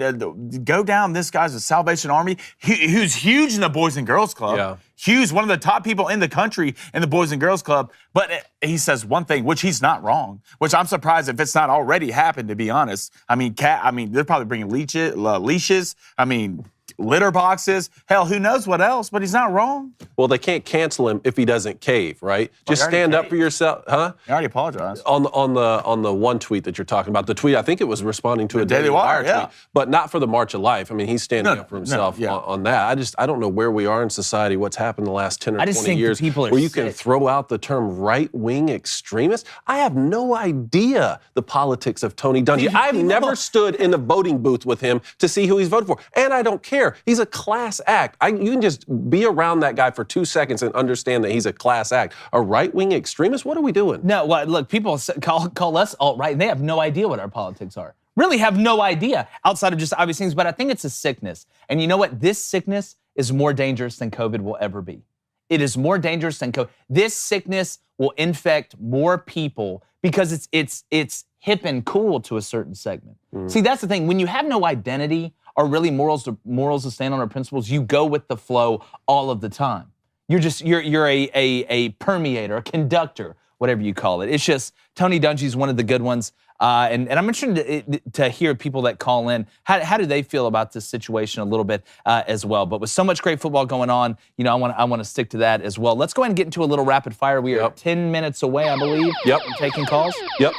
go down, this guy's a Salvation Army, who's huge in the Boys and Girls Club. Yeah. Huge, one of the top people in the country in the Boys and Girls Club. But he says one thing, which he's not wrong, which I'm surprised if it's not already happened, to be honest. I mean, they're probably bringing leashes. I mean, litter boxes. Hell, who knows what else? But he's not wrong. Well, they can't cancel him if he doesn't cave, right? Just stand up for yourself, huh? I already apologized. On the one tweet that you're talking about, the tweet, I think it was responding to a Daily Wire tweet, but not for the March of Life. I mean, he's standing up for himself on that. I don't know where we are in society, what's happened the last 10 or 20 years where you can throw out the term right-wing extremist. I have no idea the politics of Tony Dungy. I've never stood in a voting booth with him to see who he's voted for, and I don't care. He's a class act. You can just be around that guy for 2 seconds and understand that he's a class act. A right-wing extremist? What are we doing? No, well, look, people call us alt-right, and they have no idea what our politics are. Really have no idea outside of just obvious things, but I think it's a sickness. And you know what? This sickness is more dangerous than COVID will ever be. It is more dangerous than COVID. This sickness will infect more people because it's hip and cool to a certain segment. See, that's the thing. When you have no identity or really morals to stand on or principles, you go with the flow all of the time. You're a permeator, a conductor, whatever you call it. It's just Tony Dungy's one of the good ones. And I'm interested to hear people that call in. How do they feel about this situation a little bit as well? But with so much great football going on, I want to stick to that as well. Let's go ahead and get into a little rapid fire. We are 10 minutes away, I believe. Yep. Taking calls. Yep.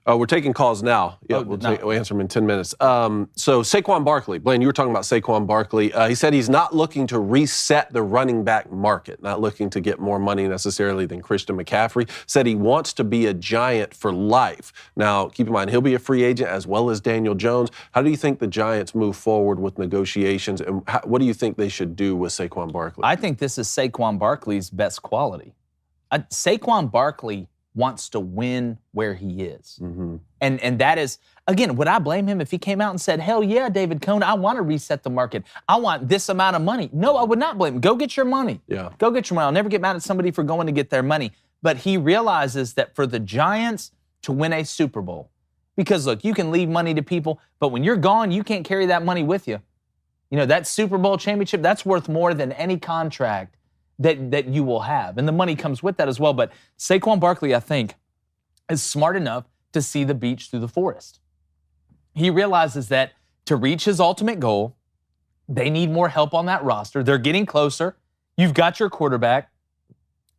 We're taking calls now. Yeah, we'll answer them in 10 minutes. So Saquon Barkley, Blaine, you were talking about Saquon Barkley. He said he's not looking to reset the running back market, not looking to get more money necessarily than Christian McCaffrey. Said he wants to be a Giant for life. Now, keep in mind, he'll be a free agent as well as Daniel Jones. How do you think the Giants move forward with negotiations, and what do you think they should do with Saquon Barkley? I think this is Saquon Barkley's best quality. Saquon Barkley wants to win where he is. Mm-hmm. And that is, again, would I blame him if he came out and said, hell yeah, David Cohn, I want to reset the market. I want this amount of money. No, I would not blame him. Go get your money. Yeah. Go get your money. I'll never get mad at somebody for going to get their money. But he realizes that for the Giants to win a Super Bowl, because look, you can leave money to people, but when you're gone, you can't carry that money with you. That Super Bowl championship, that's worth more than any contract that you will have. And the money comes with that as well. But Saquon Barkley, I think, is smart enough to see the beach through the forest. He realizes that to reach his ultimate goal, they need more help on that roster. They're getting closer. You've got your quarterback.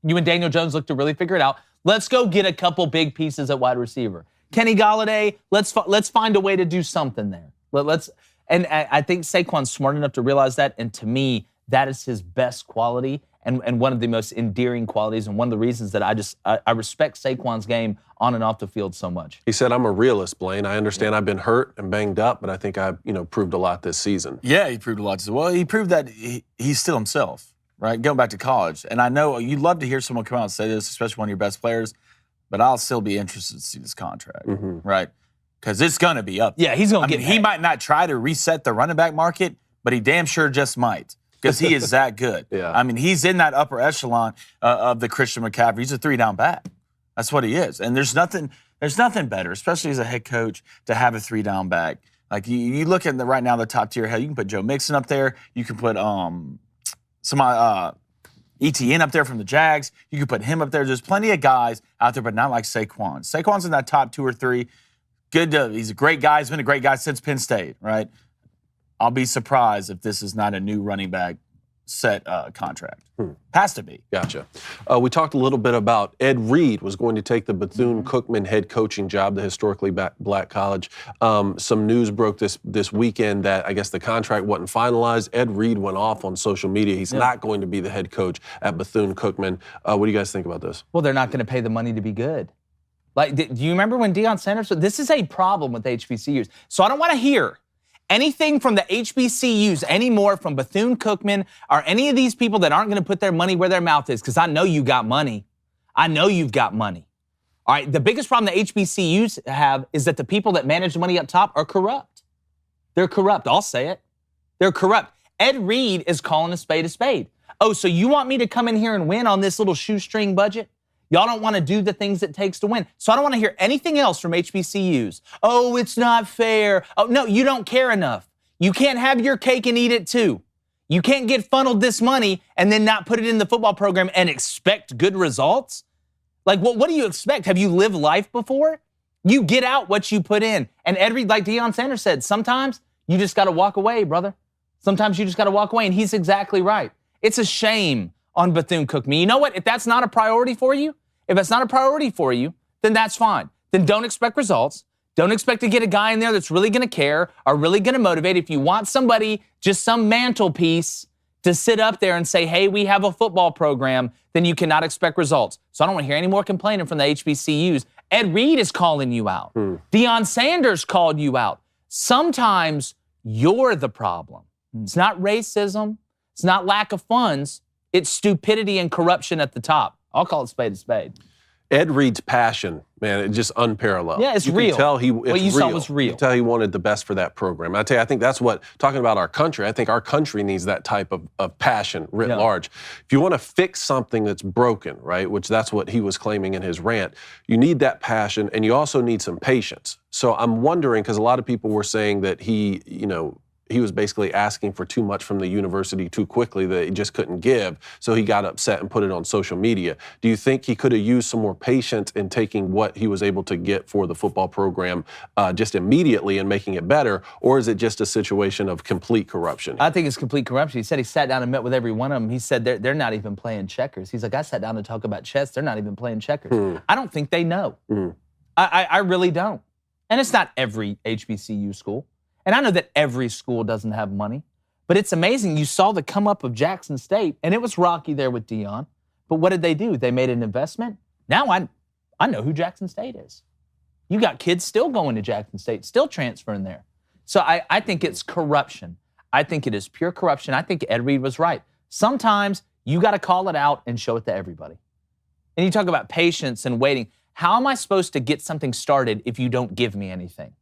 You and Daniel Jones look to really figure it out. Let's go get a couple big pieces at wide receiver. Kenny Golladay, let's find a way to do something there. And I think Saquon's smart enough to realize that. And to me, that is his best quality and one of the most endearing qualities and one of the reasons that I respect Saquon's game on and off the field so much. He said, I'm a realist, Blaine. I understand I've been hurt and banged up, but I think I've proved a lot this season. Yeah, he proved a lot. Well, he proved that he's still himself, right? Going back to college. And I know you'd love to hear someone come out and say this, especially one of your best players, but I'll still be interested to see this contract, right? Because it's going to be up. Yeah, he's going to get He might not try to reset the running back market, but he damn sure just might. Because he is that good. Yeah. I mean, he's in that upper echelon of the Christian McCaffrey. He's a 3-down back. That's what he is. And there's nothing better, especially as a head coach, to have a 3-down back. Like you look at right now the top tier. Hell, you can put Joe Mixon up there. You can put ETN up there from the Jags. You can put him up there. There's plenty of guys out there, but not like Saquon. Saquon's in that top 2 or 3. He's a great guy. He's been a great guy since Penn State, right? I'll be surprised if this is not a new running back set contract. Has to be. Gotcha. We talked a little bit about Ed Reed was going to take the Bethune-Cookman head coaching job, the historically black college. Some news broke this weekend that I guess the contract wasn't finalized. Ed Reed went off on social media. He's not going to be the head coach at Bethune-Cookman. What do you guys think about this? Well, they're not going to pay the money to be good. Like, do you remember when Deion Sanders? This is a problem with HBCUs. So I don't want to hear anything from the HBCUs anymore, from Bethune-Cookman or any of these people that aren't going to put their money where their mouth is, because I know you got money. I know you've got money. All right, the biggest problem the HBCUs have is that the people that manage the money up top are corrupt. They're corrupt. I'll say it. They're corrupt. Ed Reed is calling a spade a spade. Oh, so you want me to come in here and win on this little shoestring budget? Y'all don't want to do the things it takes to win. So I don't want to hear anything else from HBCUs. Oh, it's not fair. Oh, no, you don't care enough. You can't have your cake and eat it too. You can't get funneled this money and then not put it in the football program and expect good results. Like, what do you expect? Have you lived life before? You get out what you put in. And Ed Reed, like Deion Sanders said, sometimes you just got to walk away, brother. Sometimes you just got to walk away, and he's exactly right. It's a shame on Bethune-Cookman. You know what? If that's not a priority for you, then that's fine. Then don't expect results. Don't expect to get a guy in there that's really going to care or really going to motivate. If you want somebody, just some mantelpiece to sit up there and say, hey, we have a football program, then you cannot expect results. So I don't want to hear any more complaining from the HBCUs. Ed Reed is calling you out. Deion Sanders called you out. Sometimes you're the problem. It's not racism. It's not lack of funds. It's stupidity and corruption at the top. I'll call it spade a spade. Ed Reed's passion, man, it's just unparalleled. Yeah, it's you real. Can tell what you saw was real. You can tell he wanted the best for that program. I tell you, I think that's what, talking about our country, I think our country needs that type of passion writ large. If you want to fix something that's broken, right, which that's what he was claiming in his rant, you need that passion, and you also need some patience. So I'm wondering, because a lot of people were saying that he was basically asking for too much from the university too quickly, that he just couldn't give, so he got upset and put it on social media. Do you think he could have used some more patience in taking what he was able to get for the football program just immediately and making it better, or is it just a situation of complete corruption? I think it's complete corruption. He said he sat down and met with every one of them. He said they're not even playing checkers. He's like, I sat down to talk about chess. They're not even playing checkers. I don't think they know. I really don't. And it's not every HBCU school. And I know that every school doesn't have money, but it's amazing. You saw the come up of Jackson State, and it was rocky there with Deion. But what did they do? They made an investment. Now I know who Jackson State is. You got kids still going to Jackson State, still transferring there. So I think it's corruption. I think it is pure corruption. I think Ed Reed was right. Sometimes you got to call it out and show it to everybody. And you talk about patience and waiting. How am I supposed to get something started if you don't give me anything?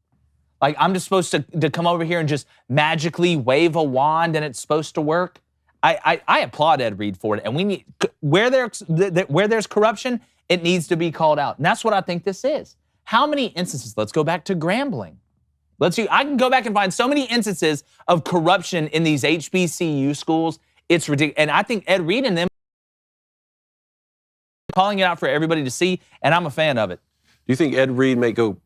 Like, I'm just supposed to come over here and just magically wave a wand and it's supposed to work? I applaud Ed Reed for it. And we need, where there's corruption, it needs to be called out. And that's what I think this is. How many instances, let's go back to Grambling. I can go back and find so many instances of corruption in these HBCU schools. It's ridiculous. And I think Ed Reed and them calling it out for everybody to see, and I'm a fan of it. Do you think Ed Reed may go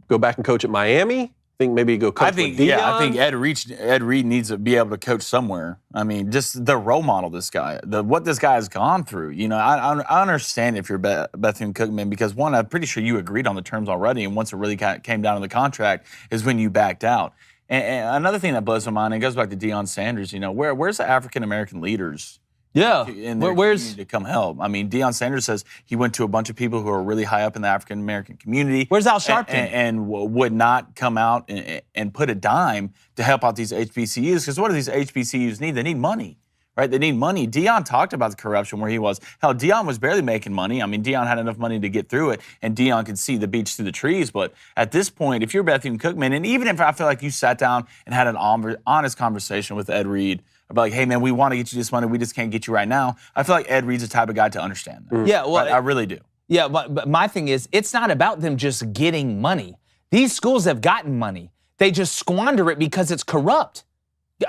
back and coach at Miami? Think maybe go coach with Deion? Yeah, I think Ed Reed needs to be able to coach somewhere. I mean, just the role model this guy, what this guy has gone through. You know, I understand if you're Bethune-Cookman, because one, I'm pretty sure you agreed on the terms already, and once it really came down to the contract is when you backed out. And another thing that blows my mind, and it goes back to Deion Sanders, you know, where's the African-American leaders? Yeah, in their community to come help. I mean, Deion Sanders says he went to a bunch of people who are really high up in the African American community. Where's Al Sharpton? And would not come out and put a dime to help out these HBCUs, because what do these HBCUs need? They need money, right? They need money. Deion talked about the corruption where he was. Hell, Deion was barely making money. I mean, Deion had enough money to get through it, and Deion could see the beach through the trees. But at this point, if you're Bethune-Cookman, and even if I feel like you sat down and had an honest conversation with Ed Reed about like, hey, man, we want to get you this money. We just can't get you right now. I feel like Ed Reed's the type of guy to understand that. Yeah, well, I really do. Yeah, but my thing is, it's not about them just getting money. These schools have gotten money. They just squander it because it's corrupt.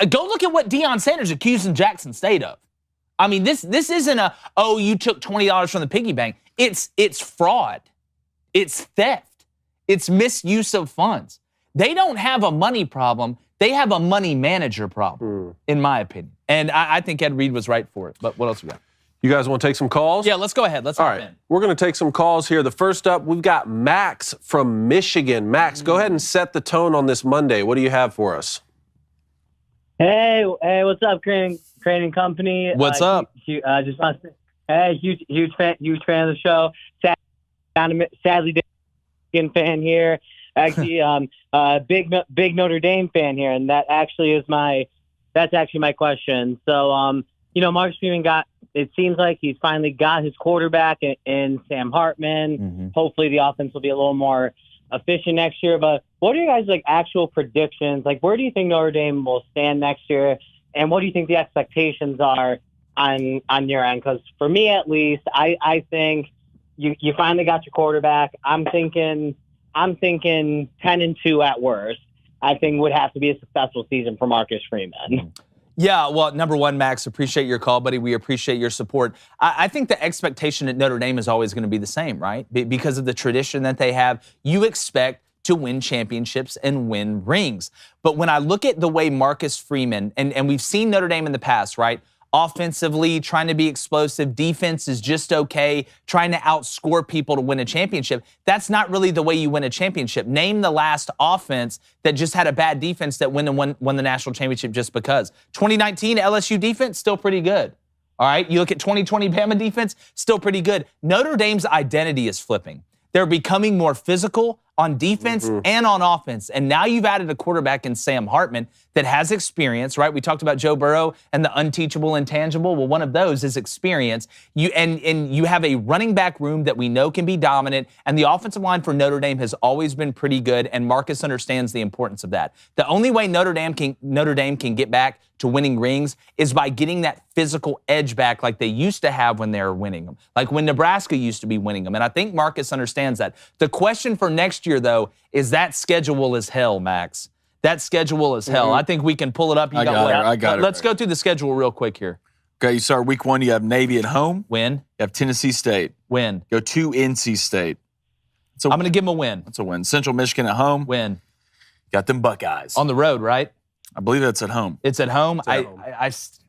Go look at what Deion Sanders accusing Jackson State of. I mean, this isn't you took $20 from the piggy bank. It's fraud. It's theft. It's misuse of funds. They don't have a money problem. They have a money manager problem, in my opinion. And I think Ed Reed was right for it. But what else we got? You guys want to take some calls? Yeah, let's go ahead. Let's hop in. We're going to take some calls here. The first up, we've got Max from Michigan. Max, go ahead and set the tone on this Monday. What do you have for us? Hey, what's up, Crane and Company? What's up? Just want to say, hey, huge fan of the show. Sadly, Michigan fan here. Actually, big Notre Dame fan here, and that's actually my question. So, Marcus Freeman it seems like he's finally got his quarterback in Sam Hartman. Mm-hmm. Hopefully the offense will be a little more efficient next year. But what are your guys' actual predictions? Like, where do you think Notre Dame will stand next year? And what do you think the expectations are on your end? Because for me, at least, I think you finally got your quarterback. I'm thinking 10-2 at worst. I think would have to be a successful season for Marcus Freeman. Yeah, well, number one, Max, appreciate your call, buddy. We appreciate your support. I think the expectation at Notre Dame is always going to be the same, right? Because of the tradition that they have. You expect to win championships and win rings. But when I look at the way Marcus Freeman, and we've seen Notre Dame in the past, right? Offensively, trying to be explosive. Defense is just okay. Trying to outscore people to win a championship. That's not really the way you win a championship. Name the last offense that just had a bad defense that won the national championship just because. 2019 LSU defense, still pretty good. All right, you look at 2020 Bama defense, still pretty good. Notre Dame's identity is flipping. They're becoming more physical on defense and on offense. And now you've added a quarterback in Sam Hartman that has experience, right? We talked about Joe Burrow and the unteachable intangible. Well, one of those is experience. And you have a running back room that we know can be dominant. And the offensive line for Notre Dame has always been pretty good. And Marcus understands the importance of that. The only way Notre Dame can get back to winning rings is by getting that physical edge back like they used to have when they were winning them, like when Nebraska used to be winning them. And I think Marcus understands that. The question for next year, though, is that schedule is hell, Max. That schedule is hell. I think we can pull it up. I got it. Let's go through the schedule real quick here. Okay, you start week 1, you have Navy at home. Win. You have Tennessee State. Win. Go to NC State. I'm going to give them a win. That's a win. Central Michigan at home. Win. Got them Buckeyes. On the road, right? I believe that's at home. It's at home.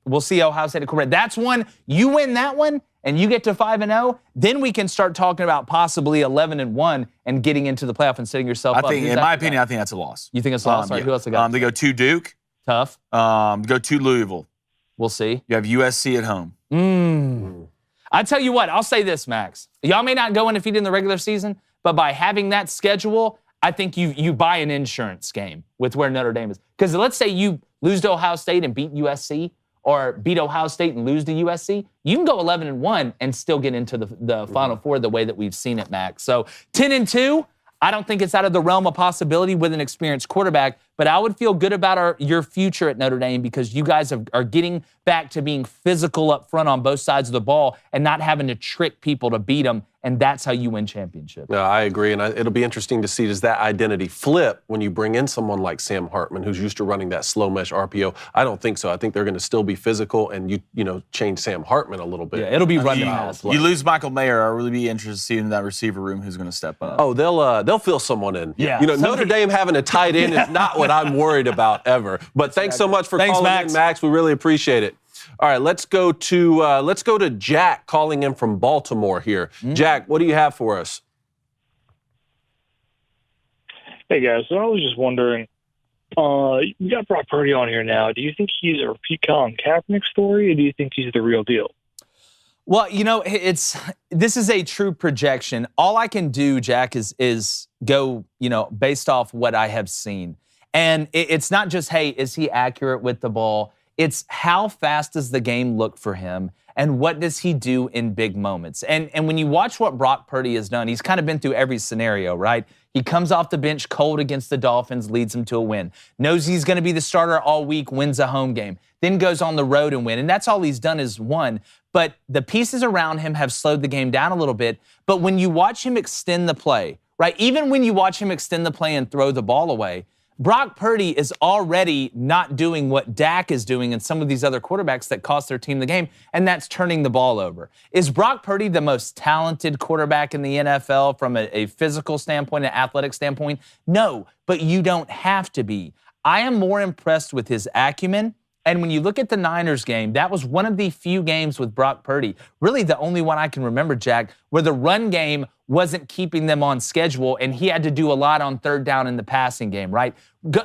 We'll see Ohio State at quarterback. That's one. You win that one, and you get to 5-0. Then we can start talking about possibly 11-1 and getting into the playoff and setting yourself up. In my opinion, I think that's a loss. You think it's a loss? Right, who else they got? They go to Duke. Tough. Go to Louisville. We'll see. You have USC at home. I tell you what, I'll say this, Max. Y'all may not go undefeated in the regular season, but by having that schedule, I think you buy an insurance game with where Notre Dame is. Because let's say you lose to Ohio State and beat USC, or beat Ohio State and lose to USC, you can go 11-1 and still get into the Final Four the way that we've seen it, Max. So 10-2, I don't think it's out of the realm of possibility with an experienced quarterback, but I would feel good about your future at Notre Dame because you guys are getting back to being physical up front on both sides of the ball and not having to trick people to beat them, and that's how you win championships. No, I agree, and it'll be interesting to see, does that identity flip when you bring in someone like Sam Hartman, who's used to running that slow mesh RPO? I don't think so. I think they're going to still be physical, and you change Sam Hartman a little bit. Yeah, it'll be running pass. You lose Michael Mayer, I'll really be interested to see in that receiver room who's going to step up. Oh, they'll fill someone in. Yeah. Notre Dame having a tight end is not what I'm worried about ever. But thanks so much for calling in, Max. We really appreciate it. All right, let's go to Jack calling in from Baltimore here. Jack, what do you have for us? Hey guys, so I was just wondering, you got Brock Purdy on here now. Do you think he's a repeat Colin Kaepernick story, or do you think he's the real deal? Well, this is a true projection. All I can do, Jack, is go, based off what I have seen. And it's not just, hey, is he accurate with the ball? It's how fast does the game look for him, and what does he do in big moments? And when you watch what Brock Purdy has done, he's kind of been through every scenario, right? He comes off the bench cold against the Dolphins, leads them to a win. Knows he's going to be the starter all week, wins a home game. Then goes on the road and win. And that's all he's done is won. But the pieces around him have slowed the game down a little bit. But when you watch him extend the play, right? Even when you watch him extend the play and throw the ball away, Brock Purdy is already not doing what Dak is doing and some of these other quarterbacks that cost their team the game, and that's turning the ball over. Is Brock Purdy the most talented quarterback in the NFL from a physical standpoint, an athletic standpoint? No, but you don't have to be. I am more impressed with his acumen. And when you look at the Niners game, that was one of the few games with Brock Purdy, really the only one I can remember, Jack, where the run game wasn't keeping them on schedule, and he had to do a lot on third down in the passing game, right?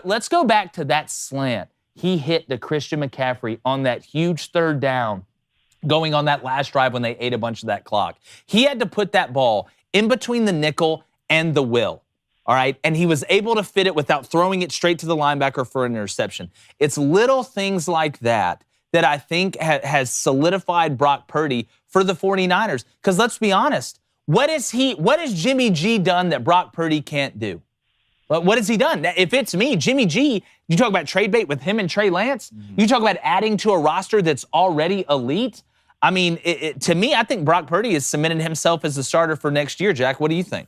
Let's go back to that slant he hit to Christian McCaffrey on that huge third down going on that last drive when they ate a bunch of that clock. He had to put that ball in between the nickel and the will. All right, and he was able to fit it without throwing it straight to the linebacker for an interception. It's little things like that that I think has solidified Brock Purdy for the 49ers. Because let's be honest, what has Jimmy G done that Brock Purdy can't do? What has he done? If it's me, Jimmy G, you talk about trade bait with him and Trey Lance. You talk about adding to a roster that's already elite. I mean, to me, I think Brock Purdy has cemented himself as the starter for next year. Jack, what do you think?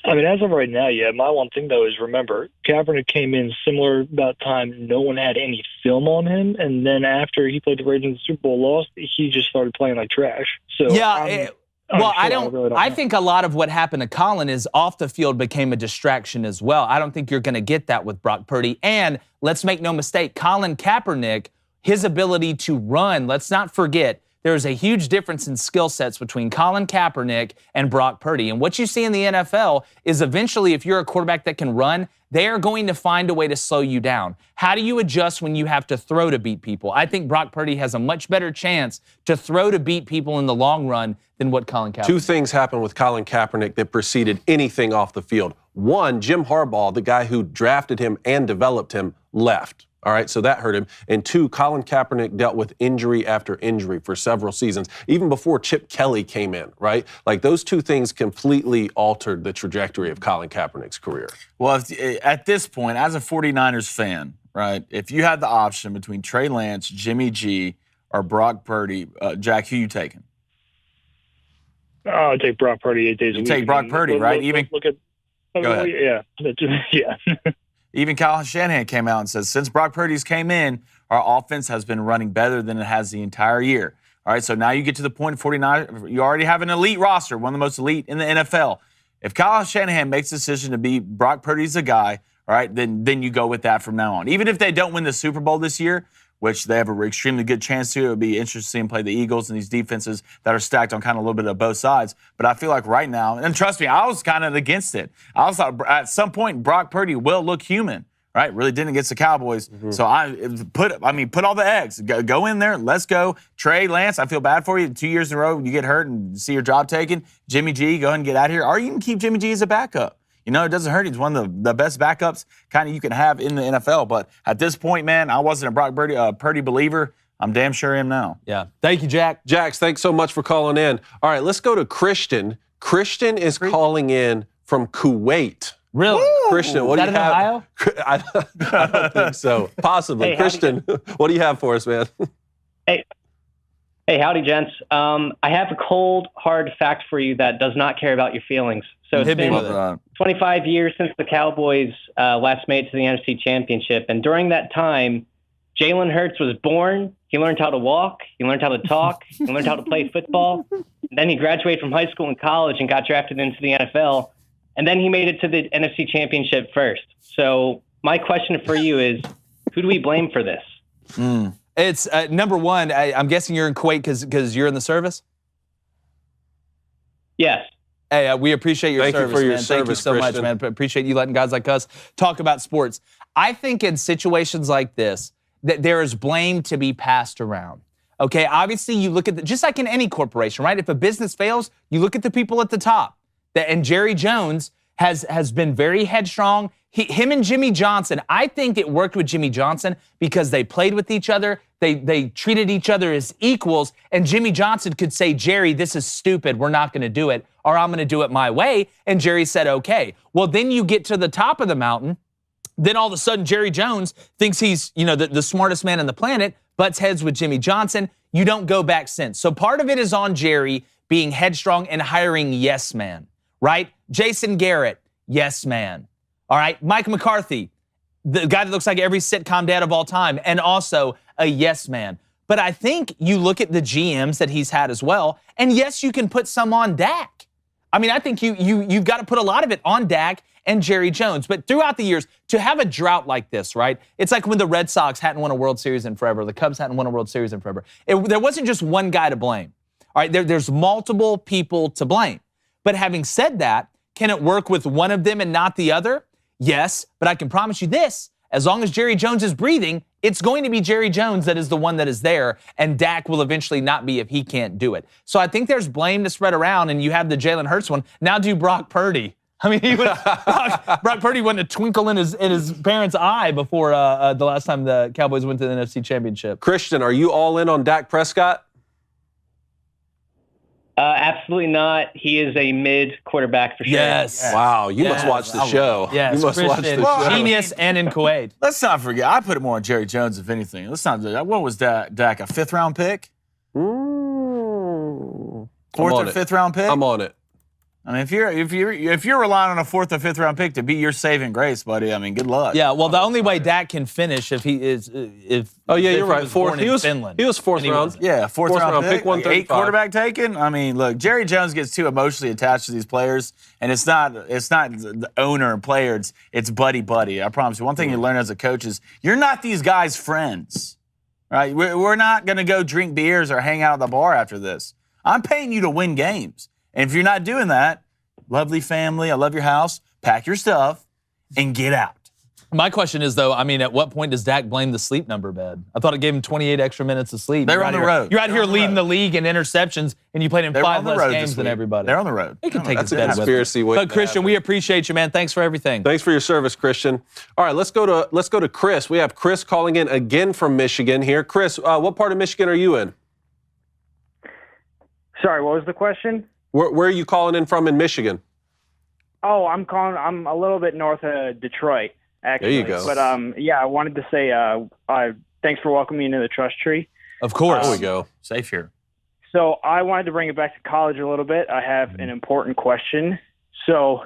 I mean, as of right now, yeah. My one thing, though, is remember, Kaepernick came in similar about time. No one had any film on him. And then after he played the Raiders in the Super Bowl, lost, he just started playing like trash. So yeah, Well, Really don't I know. think a lot of what happened to Colin is off the field became a distraction as well. I don't think you're going to get that with Brock Purdy. And let's make no mistake, Colin Kaepernick, his ability to run, let's not forget, there's a huge difference in skill sets between Colin Kaepernick and Brock Purdy. And what you see in the NFL is eventually, if you're a quarterback that can run, they are going to find a way to slow you down. How do you adjust when you have to throw to beat people? I think Brock Purdy has a much better chance to throw to beat people in the long run than what Colin Kaepernick. Two things happened with Colin Kaepernick that preceded anything off the field. One, Jim Harbaugh, the guy who drafted him and developed him, left. All right, so that hurt him. And two, Colin Kaepernick dealt with injury after injury for several seasons, even before Chip Kelly came in, right? Like those two things completely altered the trajectory of Colin Kaepernick's career. Well, at this point, as a 49ers fan, right, if you had the option between Trey Lance, Jimmy G, or Brock Purdy, Jack, who you taking? I'll take Brock Purdy 8 days a You week. take Brock Purdy, right? Look at. Go ahead. Yeah. Even Kyle Shanahan came out and says, since Brock Purdy's came in, our offense has been running better than it has the entire year. All right, so now you get to the point, 49, you already have an elite roster, one of the most elite in the NFL. If Kyle Shanahan makes the decision to be Brock Purdy's the guy, all right, then you go with that from now on. Even if they don't win the Super Bowl this year, which they have an extremely good chance to. It would be interesting to see them play the Eagles and these defenses that are stacked on kind of a little bit of both sides. But I feel like right now, and trust me, I was kind of against it. I was thought at some point Brock Purdy will look human, right? Really didn't against the Cowboys. Mm-hmm. So put all the eggs. Go in there. Let's go. Trey Lance, I feel bad for you. 2 years in a row, you get hurt and see your job taken. Jimmy G, go ahead and get out of here. Or you can keep Jimmy G as a backup. You know, it doesn't hurt. He's one of the best backups kind of you can have in the NFL. But at this point, man, I wasn't a Brock Purdy believer. I'm damn sure am now. Yeah. Thank you, Jack. Jax, thanks so much for calling in. All right, let's go to Christian. Christian is calling in from Kuwait. Really? Christian, what do Is you that in have? Ohio? I don't think so. Possibly. Hey, Christian, what do you have for us, man? Hey, howdy, gents. I have a cold, hard fact for you that does not care about your feelings. So it's Hit me been with it. 25 years since the Cowboys last made it to the NFC Championship. And during that time, Jalen Hurts was born. He learned how to walk. He learned how to talk. He learned how to play football. And then he graduated from high school and college and got drafted into the NFL. And then he made it to the NFC Championship first. So my question for you is, who do we blame for this? It's number one, I'm guessing you're in Kuwait because you're in the service? Yes. Hey, we appreciate your Thank you service, for your man. Thank you service, so much, Christian. man. Appreciate you letting guys like us talk about sports. I think in situations like this, that there is blame to be passed around. Okay, obviously you look at just like in any corporation, right? If a business fails, you look at the people at the top. And Jerry Jones has been very headstrong. Him and Jimmy Johnson, I think it worked with Jimmy Johnson because they played with each other. They treated each other as equals. And Jimmy Johnson could say, Jerry, this is stupid. We're not going to do it. Or I'm going to do it my way. And Jerry said, okay. Well, then you get to the top of the mountain. Then all of a sudden, Jerry Jones thinks he's, the smartest man on the planet, butts heads with Jimmy Johnson. You don't go back since. So part of it is on Jerry being headstrong and hiring yes man, right? Jason Garrett, yes man. All right, Mike McCarthy, the guy that looks like every sitcom dad of all time, and also a yes man. But I think you look at the GMs that he's had as well, and yes, you can put some on Dak. I mean, I think you've got to put a lot of it on Dak and Jerry Jones. But throughout the years, to have a drought like this, right? It's like when the Red Sox hadn't won a World Series in forever, the Cubs hadn't won a World Series in forever. There wasn't just one guy to blame. All right, there's multiple people to blame. But having said that, can it work with one of them and not the other? Yes, but I can promise you this, as long as Jerry Jones is breathing, it's going to be Jerry Jones that is the one that is there, and Dak will eventually not be if he can't do it. So I think there's blame to spread around, and you have the Jalen Hurts one. Now do Brock Purdy. I mean, Brock Purdy wasn't a twinkle in his parents' eye before the last time the Cowboys went to the NFC Championship. Christian, are you all in on Dak Prescott? Absolutely not. He is a mid quarterback for sure. Yes. Wow, you Yes. must watch the show. Yes, You must watch the Christian, show. genius and in Kuwait. Let's not forget, I put it more on Jerry Jones, if anything. Let's not do that. What was Dak? A fifth-round pick? Ooh. Fourth I'm on or it. fifth-round pick? I'm on it. I mean, if you're relying on a 4th or 5th round pick to be your saving grace, buddy, I mean, good luck. Yeah, well, the only way Dak can finish if he is if you're right. Fourth. He was Finland. He was 4th round. wasn't. Yeah, fourth round pick, 135. 8 quarterback taken. I mean, look, Jerry Jones gets too emotionally attached to these players, and it's not the owner and player. It's buddy. I promise you. One thing you learn as a coach is you're not these guys' friends, right? We're not going to go drink beers or hang out at the bar after this. I'm paying you to win games, and if you're not doing that, lovely family, I love your house, pack your stuff, and get out. My question is, though, I mean, at what point does Dak blame the sleep number bed? I thought it gave him 28 extra minutes of sleep. They're on the road. You're out here leading the league in interceptions, and you played in 5 less games than everybody. They're on the road. He can take his That's a bed with conspiracy him. waiting But to Christian, happen. we appreciate you, man. Thanks for everything. Thanks for your service, Christian. All right, let's go to Chris. We have Chris calling in again from Michigan here. Chris, what part of Michigan are you in? Sorry, what was the question? Where are you calling in from in Michigan? Oh, I'm a little bit north of Detroit, actually. There you go. But I wanted to say thanks for welcoming me into the Trust Tree. Of course. There we go. Safe here. So I wanted to bring it back to college a little bit. I have an important question. So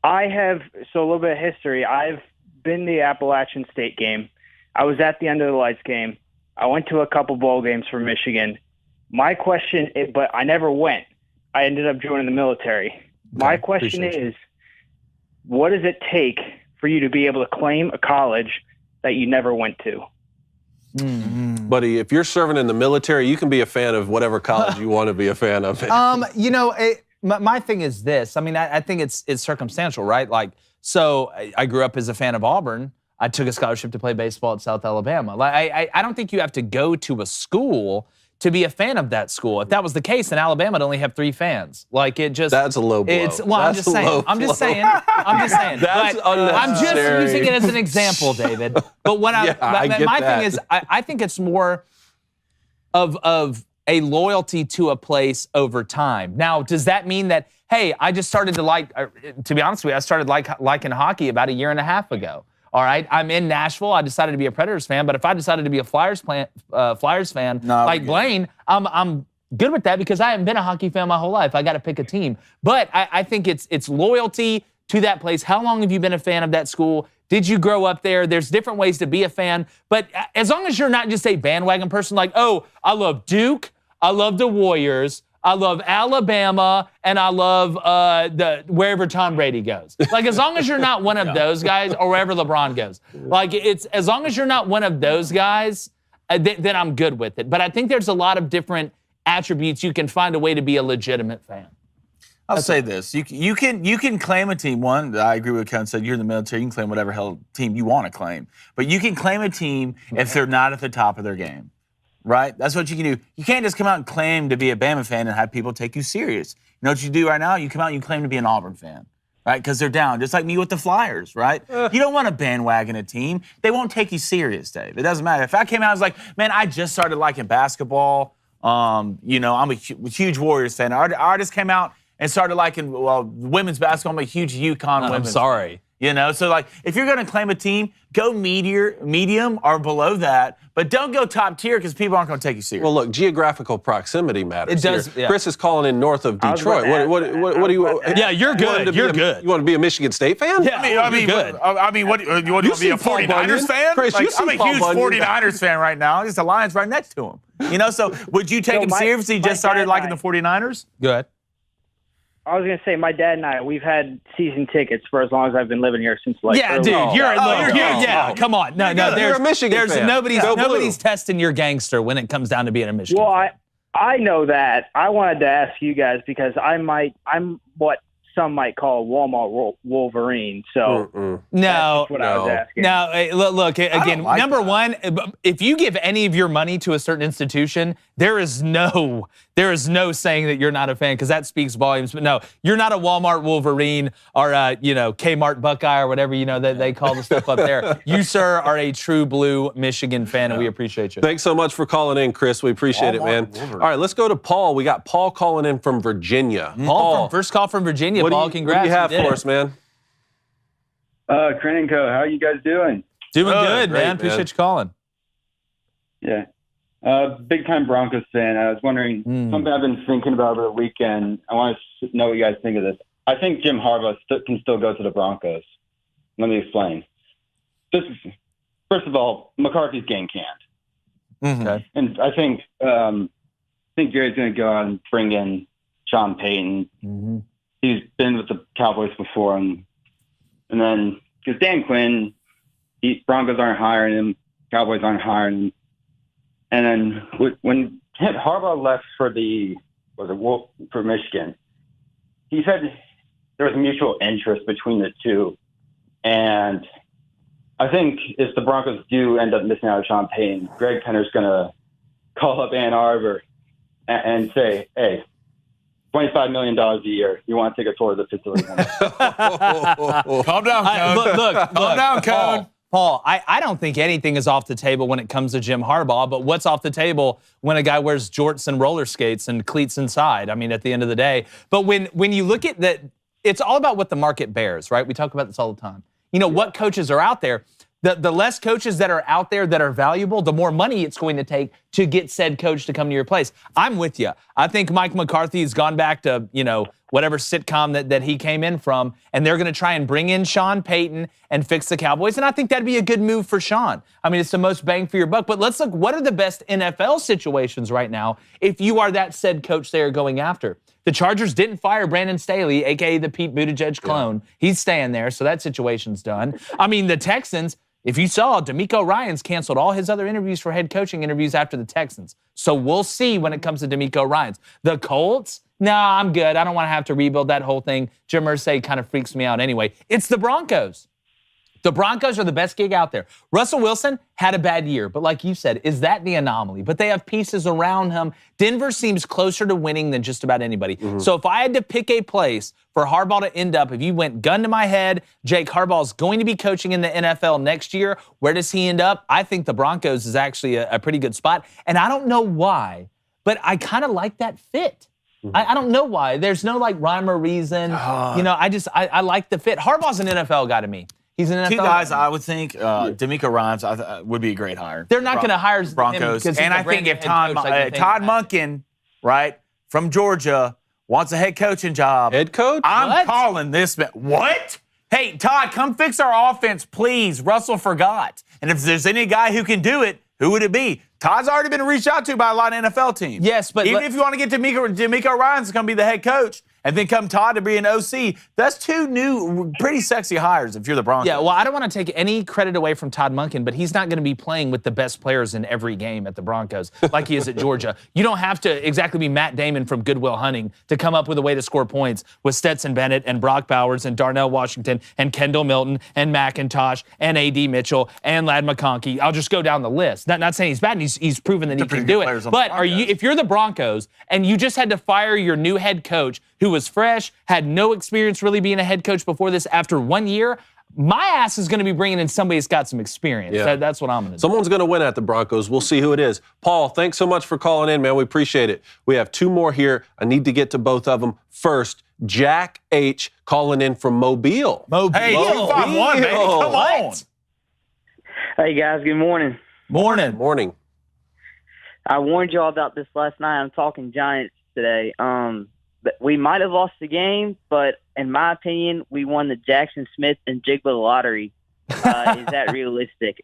a little bit of history. I've been to the Appalachian State game. I was at the End of the Lights game. I went to a couple bowl games for Michigan. My question, but I never went. I ended up joining the military. My question is, what does it take for you to be able to claim a college that you never went to? Buddy, if you're serving in the military, you can be a fan of whatever college you want to be a fan of. My thing is this. I mean, I think it's circumstantial, right? Like, so I grew up as a fan of Auburn. I took a scholarship to play baseball at South Alabama. Like, I don't think you have to go to a school to be a fan of that school. If that was the case, then Alabama would only have 3 fans. Like, it just... That's a low blow. I'm just saying. I'm just saying. That's unnecessary. I'm just using it as an example, David. But when my thing is, I think it's more of a loyalty to a place over time. Now, does that mean that, hey, I just started to be honest with you, I started liking hockey about 1.5 years ago. All right, I'm in Nashville. I decided to be a Predators fan, but if I decided to be a Flyers fan, like Blaine, I'm good with that because I haven't been a hockey fan my whole life. I got to pick a team. But I think it's loyalty to that place. How long have you been a fan of that school? Did you grow up there? There's different ways to be a fan. But as long as you're not just a bandwagon person like, oh, I love Duke, I love the Warriors, I love Alabama, and I love wherever Tom Brady goes. Like, as long as you're not one of those guys, or wherever LeBron goes. Like, it's as long as you're not one of those guys, then I'm good with it. But I think there's a lot of different attributes you can find a way to be a legitimate fan. I'll say this: you can claim a team. One, I agree with what Ken said. You're in the military; you can claim whatever hell team you want to claim. But you can claim a team if they're not at the top of their game. Right? That's what you can do. You can't just come out and claim to be a Bama fan and have people take you serious. You know what you do right now? You come out and you claim to be an Auburn fan, right? Because they're down, just like me with the Flyers, right? You don't want to bandwagon a team. They won't take you serious, Dave. It doesn't matter. If I came out and was like, man, I just started liking basketball. I'm a huge Warriors fan. I just came out and started liking women's basketball. I'm a huge UConn women's fan. You know, so like if you're going to claim a team, go medium or below that, but don't go top tier because people aren't going to take you serious. Well, look, geographical proximity matters. It does. Here. Yeah. Chris is calling in north of Detroit. What do you? Yeah, you're good. You're good. You want to be a Michigan State fan? Yeah, what you want to be a 49ers fan? Chris, like, I'm a huge 49ers fan right now. He's the Lions right next to him. You know, so would you take him seriously? He just started liking the 49ers? Go ahead. I was going to say, my dad and I, we've had season tickets for as long as I've been living here since early. Come on. No, you're a Michigan fan. Nobody's testing your gangster when it comes down to being a Michigan fan. I know that. I wanted to ask you guys because I'm what some might call a Walmart Wolverine. So that's what I was asking. No, look again. Like number one, if you give any of your money to a certain institution, there is no saying that you're not a fan because that speaks volumes. But no, you're not a Walmart Wolverine or Kmart Buckeye or whatever that they call the stuff up there. You, sir, are a true blue Michigan fan, and we appreciate you. Thanks so much for calling in, Chris. We appreciate it, man. All right, let's go to Paul. We got Paul calling in from Virginia. Paul, first call from Virginia. Paul, congrats. What do you have for us, man? Krenko, how are you guys doing? Doing good, great, man. Appreciate you calling. Yeah. Big time Broncos fan. I was wondering something I've been thinking about over the weekend. I want to know what you guys think of this. I think Jim Harbaugh can still go to the Broncos. Let me explain. First of all, McCarthy's game canned. Okay. And I think Gary's going to go out and bring in Sean Payton. Mm-hmm. He's been with the Cowboys before, and then because Dan Quinn, Broncos aren't hiring him, Cowboys aren't hiring him, and then when Harbaugh left for Michigan, he said there was mutual interest between the two, and I think if the Broncos do end up missing out on Sean Payton, Greg Penner's going to call up Ann Arbor and say, hey, $25 million a year. You want to take a tour of the facility? Calm down, Cone. Look, Calm down, Cone. Paul, I don't think anything is off the table when it comes to Jim Harbaugh, but what's off the table when a guy wears jorts and roller skates and cleats inside? I mean, at the end of the day. But when you look at that, it's all about what the market bears, right? We talk about this all the time. You know, what coaches are out there. The less coaches that are out there that are valuable, the more money it's going to take to get said coach to come to your place. I'm with you. I think Mike McCarthy has gone back to, whatever sitcom that he came in from, and they're going to try and bring in Sean Payton and fix the Cowboys, and I think that'd be a good move for Sean. I mean, it's the most bang for your buck, but let's look, what are the best NFL situations right now if you are that said coach they are going after? The Chargers didn't fire Brandon Staley, a.k.a. the Pete Buttigieg clone. Yeah. He's staying there, so that situation's done. I mean, the Texans, if you saw, DeMeco Ryans canceled all his other interviews for head coaching interviews after the Texans. So we'll see when it comes to DeMeco Ryans. The Colts, nah, I'm good. I don't want to have to rebuild that whole thing. Jim Irsay kind of freaks me out anyway. It's the Broncos. The Broncos are the best gig out there. Russell Wilson had a bad year, but like you said, is that the anomaly? But they have pieces around him. Denver seems closer to winning than just about anybody. Mm-hmm. So if I had to pick a place for Harbaugh to end up, if you went gun to my head, Jake Harbaugh's going to be coaching in the NFL next year, where does he end up? I think the Broncos is actually a pretty good spot. And I don't know why, but I kind of like that fit. Mm-hmm. I don't know why. There's no rhyme or reason. I like the fit. Harbaugh's an NFL guy to me. He's an NFL. Two guys I would think, DeMeco Ryans would be a great hire. They're not going to hire Broncos. And I think if Todd Monken, right, from Georgia, wants a head coaching job. Head coach? I'm calling this man. What? Hey, Todd, come fix our offense, please. Russell forgot. And if there's any guy who can do it, who would it be? Todd's already been reached out to by a lot of NFL teams. Yes, but even if you want to get DeMeco Ryans to come be the head coach, and then come Todd to be an OC, that's two new, pretty sexy hires if you're the Broncos. Yeah, well, I don't want to take any credit away from Todd Monken, but he's not going to be playing with the best players in every game at the Broncos like he is at Georgia. You don't have to exactly be Matt Damon from Good Will Hunting to come up with a way to score points with Stetson Bennett and Brock Bowers and Darnell Washington and Kendall Milton and McIntosh and A.D. Mitchell and Ladd McConkey. I'll just go down the list. Not saying he's bad, and he's proven that he can do it. But if you're the Broncos and you just had to fire your new head coach who was fresh, had no experience really being a head coach before this after 1 year, my ass is going to be bringing in somebody that's got some experience. Yeah. That's what I'm going to do. Someone's going to win at the Broncos. We'll see who it is. Paul, thanks so much for calling in, man. We appreciate it. We have two more here. I need to get to both of them. First, Jack H. calling in from Mobile. Hey, 251, baby. Come on. Hey, guys. Good morning. Morning. I warned y'all about this last night. I'm talking Giants today. We might have lost the game, but in my opinion, we won the Jackson Smith and Jigba lottery. Is that realistic?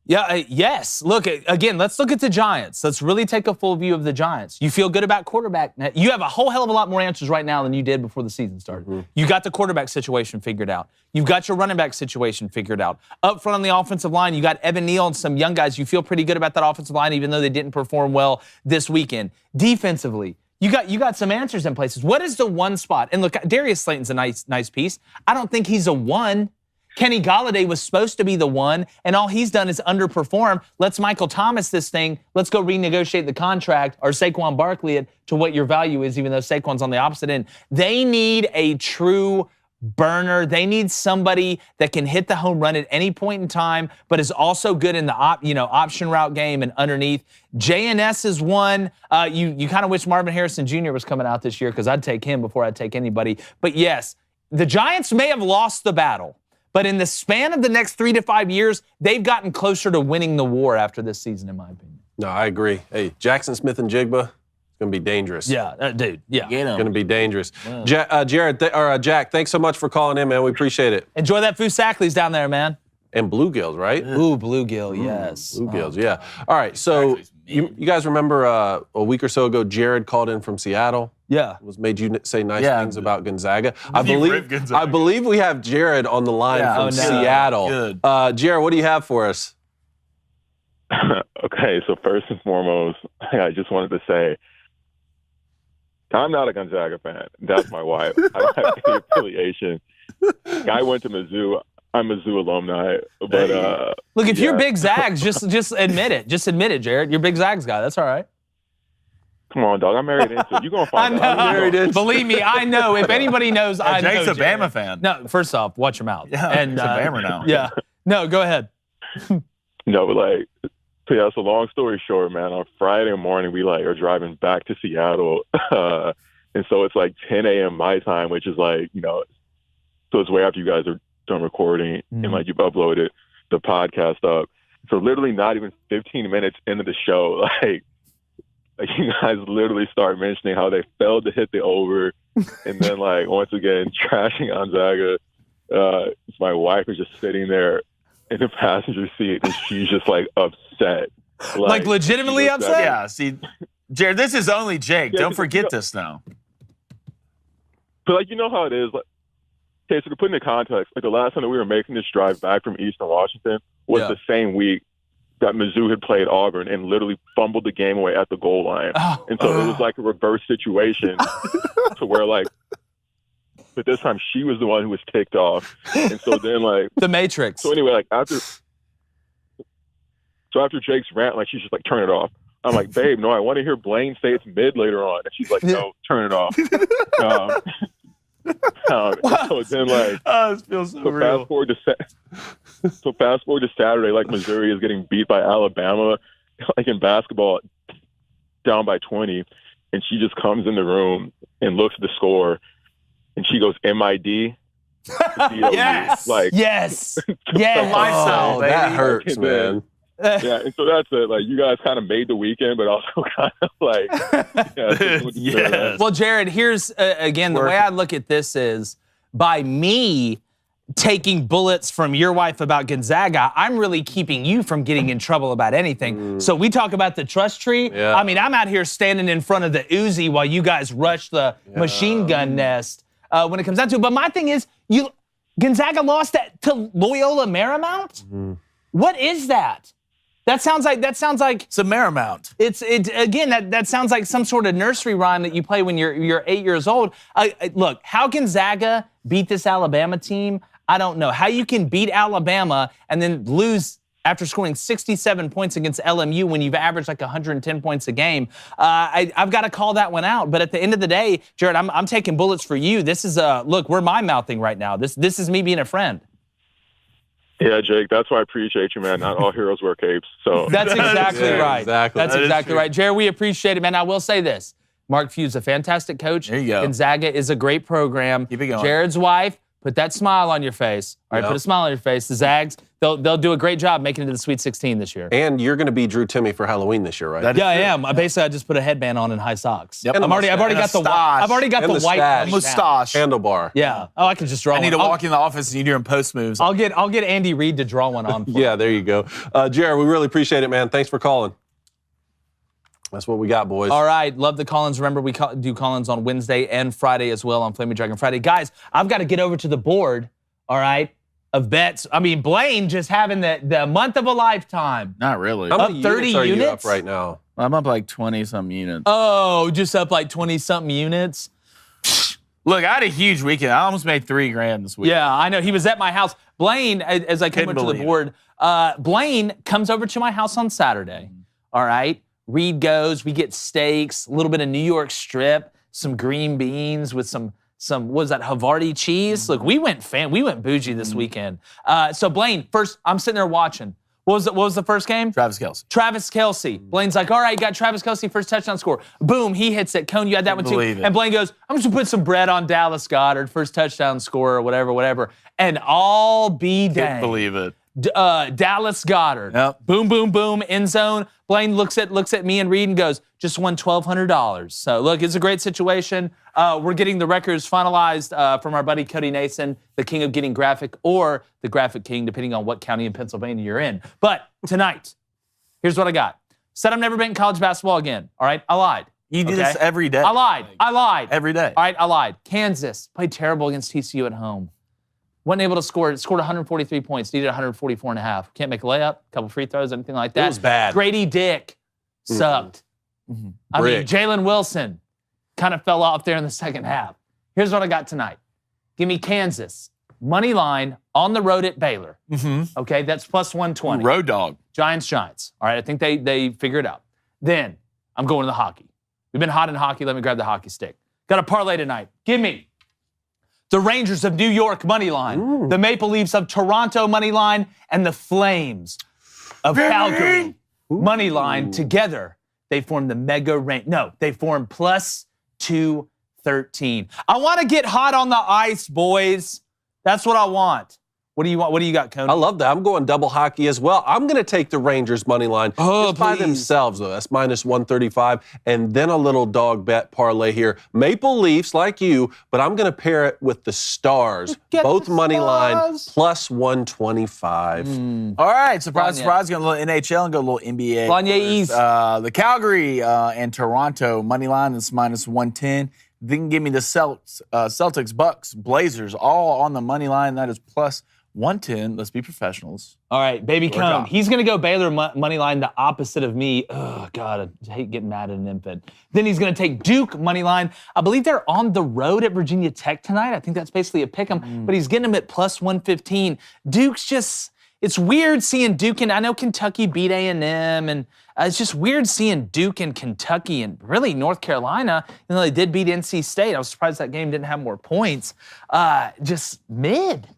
Yeah, yes. Look, again, let's look at the Giants. Let's really take a full view of the Giants. You feel good about quarterback. You have a whole hell of a lot more answers right now than you did before the season started. Mm-hmm. You got the quarterback situation figured out. You've got your running back situation figured out. Up front on the offensive line, you got Evan Neal and some young guys. You feel pretty good about that offensive line, even though they didn't perform well this weekend. Defensively, you got some answers in places. What is the one spot? And look, Darius Slayton's a nice piece. I don't think he's a one. Kenny Golladay was supposed to be the one, and all he's done is underperform. Let's Michael Thomas this thing. Let's go renegotiate the contract, or Saquon Barkley it to what your value is, even though Saquon's on the opposite end. They need a true burner. They need somebody that can hit the home run at any point in time, but is also good in the option route game and underneath. JNS is one. You kind of wish Marvin Harrison Jr. was coming out this year, because I'd take him before I'd take anybody. But yes, the Giants may have lost the battle, but in the span of the next 3 to 5 years, they've gotten closer to winning the war after this season, in my opinion. No, I agree. Hey, Jackson Smith and Jigba, it's going to be dangerous. Yeah, dude. Yeah. Get him. Going to be dangerous. Jack, thanks so much for calling in, man. We appreciate it. Enjoy that Fusakli's down there, man. And bluegills, right? Ooh, bluegill, yes. Bluegills, yeah. All right, so you guys remember a week or so ago, Jared called in from Seattle. Yeah. Made you say nice Yeah. things about Gonzaga. Gonzaga. I believe we have Jared on the line from Seattle. Good. Jared, what do you have for us? Okay, so first and foremost, I just wanted to say, I'm not a Gonzaga fan. That's my wife. I don't have any affiliation. Guy went to Mizzou. I'm a Mizzou alumni, but Look, if you're big Zags, just admit it. Just admit it, Jared. You're a big Zags guy. That's all right. Come on, dog. I'm married into it. You're gonna find out. I know. Believe me, I know. If anybody knows, I know. Jake's a Jared. Bama fan. No, first off, watch your mouth. Yeah, and he's a Bama now. Yeah. No, go ahead. No, but like, so yeah. So long story short, man. On Friday morning, we are driving back to Seattle, and so it's like 10 a.m. my time, which is like, so it's way after you guys are done recording and you've uploaded the podcast up. So literally not even 15 minutes into the show, like you guys literally start mentioning how they failed to hit the over, and then once again trashing Gonzaga. My wife is just sitting there in the passenger seat, and she's just upset, Like legitimately upset. Yeah. See, Jared, this is only Jake. Don't forget this now. But you know how it is. Okay, so to put into context, the last time that we were making this drive back from Eastern Washington was the same week that Mizzou had played Auburn and literally fumbled the game away at the goal line. And so it was like a reverse situation to where but this time she was the one who was ticked off. And so then the Matrix. So anyway, after Jake's rant, she's just turn it off. I'm like, babe, no, I want to hear Blaine say it's mid later on. And she's like, no, turn it off. So then This feels so real. Fast forward to Saturday, Missouri is getting beat by Alabama, in basketball, down by 20, and she just comes in the room and looks at the score, and she goes, MID. Yes. Yes. Lifestyle, baby. That hurts, man. Yeah, and so that's it. You guys kind of made the weekend, but also kind of Yes. Well, Jared, here's again the way I look at this is by me taking bullets from your wife about Gonzaga, I'm really keeping you from getting in trouble about anything. So we talk about the trust tree. Yeah. I mean, I'm out here standing in front of the Uzi while you guys rush the machine gun nest when it comes down to it. But my thing is, Gonzaga lost to Loyola Marymount. What is that? That sounds like It's a Marymount. That sounds like some sort of nursery rhyme that you play when you're 8 years old. Look, how Gonzaga beat this Alabama team, I don't know. How you can beat Alabama and then lose after scoring 67 points against LMU when you've averaged 110 points a game. I've got to call that one out. But at the end of the day, Jared, I'm taking bullets for you. This is look, we're my-mouthing right now. This is me being a friend. Yeah, Jake, that's why I appreciate you, man. Not all heroes wear capes. So That's exactly right. Exactly. That's That is exactly true. right. Jared, we appreciate it, man. I will say this. Mark Few's a fantastic coach. There you go. Gonzaga is a great program. Keep it going. Jared's wife, put that smile on your face. All right, Yep. put a smile on your face. The Zags, they'll do a great job making it to the Sweet 16 this year. And you're going to be Drew Timme for Halloween this year, right? That is Yeah, I true. am. I just put a headband on and high socks. Yep. I've already And got a the stash. I've already got And the the white stash. Mustache. Handlebar. Yeah. Oh, I can just draw I need one. to walk in the office and you're doing post moves. I'll get Andy Reid to draw one on for me. Yeah, there you go. Jared, we really appreciate it, man. Thanks for calling. That's what we got, boys. All right, love the call-ins. Remember, we do call-ins on Wednesday and Friday as well on Flaming Dragon Friday. Guys, I've got to get over to the board, all right, of bets. I mean, Blaine just having the month of a lifetime. Not really. How many Up 30 units are you units? up right now? I'm up 20-some units. Oh, just up 20-something units? Look, I had a huge weekend. I almost made $3,000 this week. Yeah, I know. He was at my house. Blaine, as I came Couldn't over to the believe board, Blaine comes over to my house on Saturday, all right? Reed goes, we get steaks, a little bit of New York strip, some green beans with some what was that, Havarti cheese? Look, we went bougie this weekend. So Blaine, first, I'm sitting there watching. What was the first game? Travis Kelce. Travis Kelce. Blaine's like, all right, you got Travis Kelce, first touchdown score. Boom, he hits it. Cone, you had that one too. Believe it. And Blaine goes, I'm just gonna put some bread on Dallas Goedert, first touchdown score or whatever. And all be Can't dang. believe it. Dallas Goddard. Yep. Boom, boom, boom, end zone. Blaine looks at me and Reed and goes, just won $1,200. So, look, it's a great situation. We're getting the records finalized from our buddy Cody Nason, the king of getting graphic, or the graphic king, depending on what county in Pennsylvania you're in. But tonight, here's what I got. Said I'm never betting college basketball again. All right? I lied. You do this every day. I lied. Every day. All right, I lied. Kansas played terrible against TCU at home. Wasn't able to score. Scored 143 points. Needed 144 and a half. Can't make a layup. Couple free throws, anything like that. It was bad. Grady Dick sucked. Mm-hmm. I mean, Jalen Wilson kind of fell off there in the second half. Here's what I got tonight. Give me Kansas. Money line on the road at Baylor. Mm-hmm. Okay, that's plus 120. Road dog. Giants. All right, I think they figure it out. Then I'm going to the hockey. We've been hot in hockey. Let me grab the hockey stick. Got a parlay tonight. Give me the Rangers of New York money line, the Maple Leafs of Toronto money line, and the Flames of Calgary money line. Together, they form the mega range. No, they form plus 213. I want to get hot on the ice, boys. That's what I want. What do you want? What do you got, Coney? I love that. I'm going double hockey as well. I'm going to take the Rangers money line just by themselves, though. That's minus 135. And then a little dog bet parlay here. Maple Leafs, like you, but I'm going to pair it with the Stars. Both money line plus 125. All right, surprise. Going a little NHL and go a little NBA. The Calgary and Toronto money line is minus 110. Then give me the Celtics, Bucks, Blazers, all on the money line. That is plus 110. Let's be professionals. All right, baby Cone. He's going to go Baylor money line, the opposite of me. Oh, God, I hate getting mad at an infant. Then he's going to take Duke money line. I believe they're on the road at Virginia Tech tonight. I think that's basically a pick 'em, but he's getting them at plus 115. Duke's just, it's weird seeing Duke, and I know Kentucky beat A&M, and it's just weird seeing Duke and Kentucky and really North Carolina, even though they did beat NC State. I was surprised that game didn't have more points. Just mid.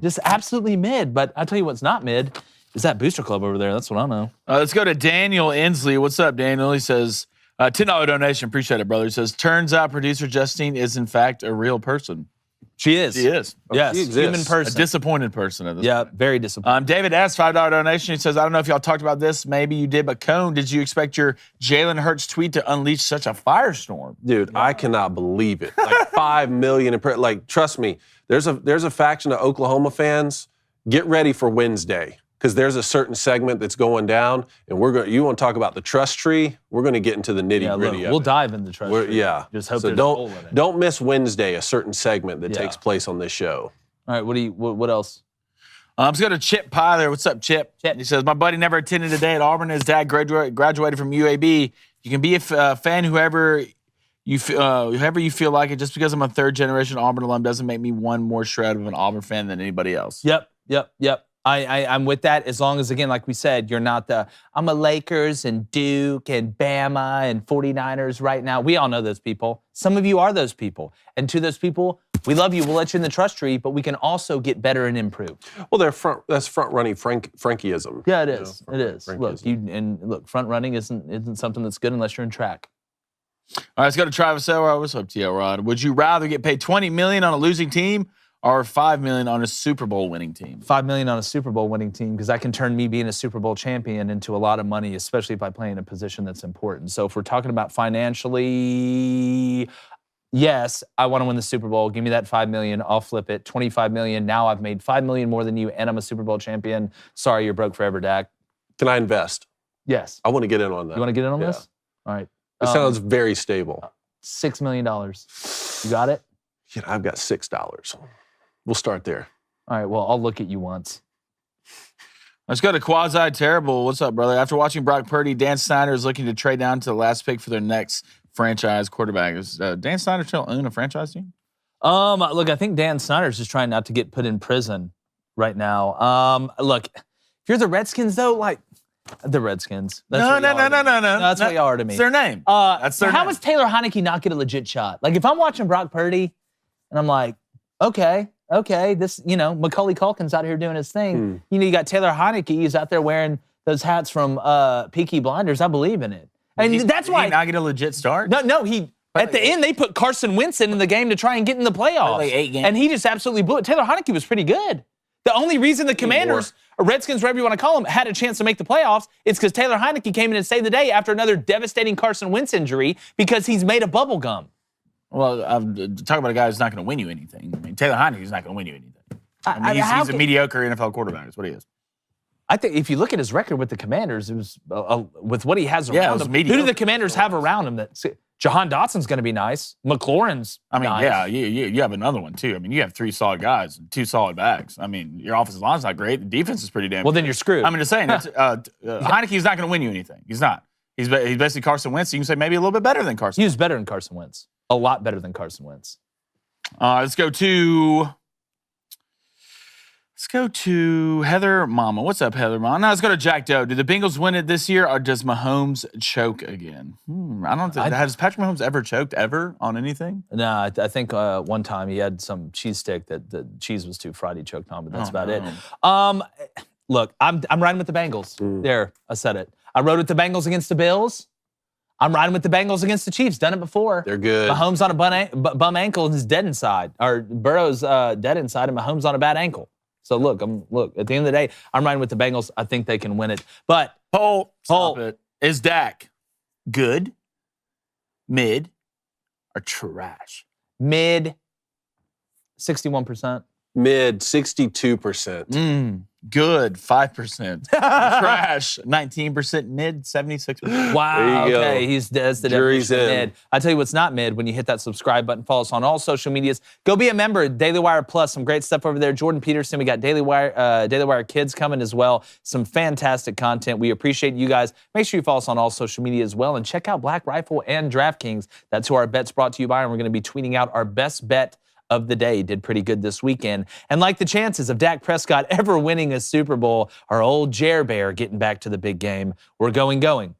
Just absolutely mid. But I'll tell you what's not mid is that Booster Club over there. That's what I know. Let's go to Daniel Inslee. What's up, Daniel? He says, $10 donation. Appreciate it, brother. He says, turns out producer Justine is, in fact, a real person. She is. She is. Yes, she exists. human person. A disappointed person at this point. Very disappointed. David S., $5 donation. He says, I don't know if y'all talked about this. Maybe you did, but Cone, did you expect your Jalen Hurts tweet to unleash such a firestorm? Dude, I cannot believe it. Like 5 million. Like, trust me, there's a faction of Oklahoma fans. Get ready for Wednesday, because there's a certain segment that's going down, and you want to talk about the trust tree? We're going to get into the nitty gritty. We'll dive into the trust tree. Yeah. Just hope so there's a hole in it. don't miss Wednesday, a certain segment that takes place on this show. All right, what else? Let's go to Chip Pye there. What's up, Chip? He says, my buddy never attended a day at Auburn. His dad graduated from UAB. You can be a fan whoever you feel like it. Just because I'm a third-generation Auburn alum doesn't make me one more shred of an Auburn fan than anybody else. Yep. I'm with that, as long as, again, like we said, you're not I'm a Lakers and Duke and Bama and 49ers right now. We all know those people. Some of you are those people. And to those people, we love you. We'll let you in the trust tree, but we can also get better and improve. Well, that's front-running Frankieism. Yeah, it is. It is. Look, front-running isn't something that's good unless you're in track. All right, let's go to Travis Elrod. What's up, T.L. Rod? Would you rather get paid $20 million on a losing team or $5 million on a Super Bowl winning team? $5 million on a Super Bowl winning team, because that can turn me being a Super Bowl champion into a lot of money, especially if I play in a position that's important. So if we're talking about financially, yes, I want to win the Super Bowl. Give me that $5 million. I'll flip it. $25 million. Now I've made $5 million more than you, and I'm a Super Bowl champion. Sorry, you're broke forever, Dak. Can I invest? Yes. I want to get in on that. You want to get in on this? All right. It sounds very stable. $6 million. You got it? Yeah, I've got $6. We'll start there. All right, well, I'll look at you once. Let's go to Quasi Terrible. What's up, brother? After watching Brock Purdy, Dan Snyder is looking to trade down to the last pick for their next franchise quarterback. Is Dan Snyder still own a franchise team? Look, I think Dan Snyder's just trying not to get put in prison right now. Look, if you're the Redskins, though, like, the Redskins. No. That's what y'all are to me. It's their name. That's their name. How does Taylor Heineke not get a legit shot? Like, if I'm watching Brock Purdy and I'm like, okay, this, Macaulay Culkin's out here doing his thing. You got Taylor Heineke. He's out there wearing those hats from Peaky Blinders. I believe in it. And that's why. Did he not get a legit start? No, at the end, they put Carson Wentz in the game to try and get in the playoffs. Like 8 games. And he just absolutely blew it. Taylor Heineke was pretty good. The only reason the Commanders, or Redskins, whatever you want to call them, had a chance to make the playoffs is because Taylor Heineke came in and saved the day after another devastating Carson Wentz injury because he's made of bubble gum. Well, talk about a guy who's not going to win you anything. I mean, Taylor Heineke's not going to win you anything. He's a mediocre NFL quarterback. That's what he is. I think if you look at his record with the Commanders, it was with what he has around him. Mediocre. Who do the Commanders have around him? Jahan Dotson's going to be nice. McLaurin's nice. Yeah, you have another one, too. I mean, you have 3 solid guys and 2 solid backs. I mean, your offensive line's not great. The defense is pretty damn Well, good. then you're screwed. I'm just saying, Heineke's not going to win you anything. He's not. He's basically Carson Wentz. You can say maybe a little bit better than Carson. He was better than Carson Wentz. A lot better than Carson Wentz. Let's go to Heather Mama. What's up, Heather Mama? Now let's go to Jack Doe. Do the Bengals win it this year, or does Mahomes choke again? I don't think. Has Patrick Mahomes ever choked on anything? No, I think one time he had some cheese stick that the cheese was too fried. He choked on, but that's about it. Look, I'm riding with the Bengals. There, I said it. I rode with the Bengals against the Bills. I'm riding with the Bengals against the Chiefs. Done it before. They're good. Mahomes on a bum ankle and he's dead inside. Or Burrow's dead inside and Mahomes on a bad ankle. So look, at the end of the day, I'm riding with the Bengals. I think they can win it. But Stop it. Is Dak good, mid, or trash? Mid, 61%. Mid, 62%. Good, 5%. Trash, 19%. Mid, 76%. Wow, There you okay. go. That's the Jury's definition of in. mid. I tell you what's not mid when you hit that subscribe button. Follow us on all social medias. Go be a member. Daily Wire Plus, some great stuff over there. Jordan Peterson, we got Daily Wire Kids coming as well. Some fantastic content. We appreciate you guys. Make sure you follow us on all social media as well. And check out Black Rifle and DraftKings. That's who our bet's brought to you by. And we're going to be tweeting out our best bet of the day. Did pretty good this weekend. And like the chances of Dak Prescott ever winning a Super Bowl, our old Jer Bear getting back to the big game, we're going. Gone.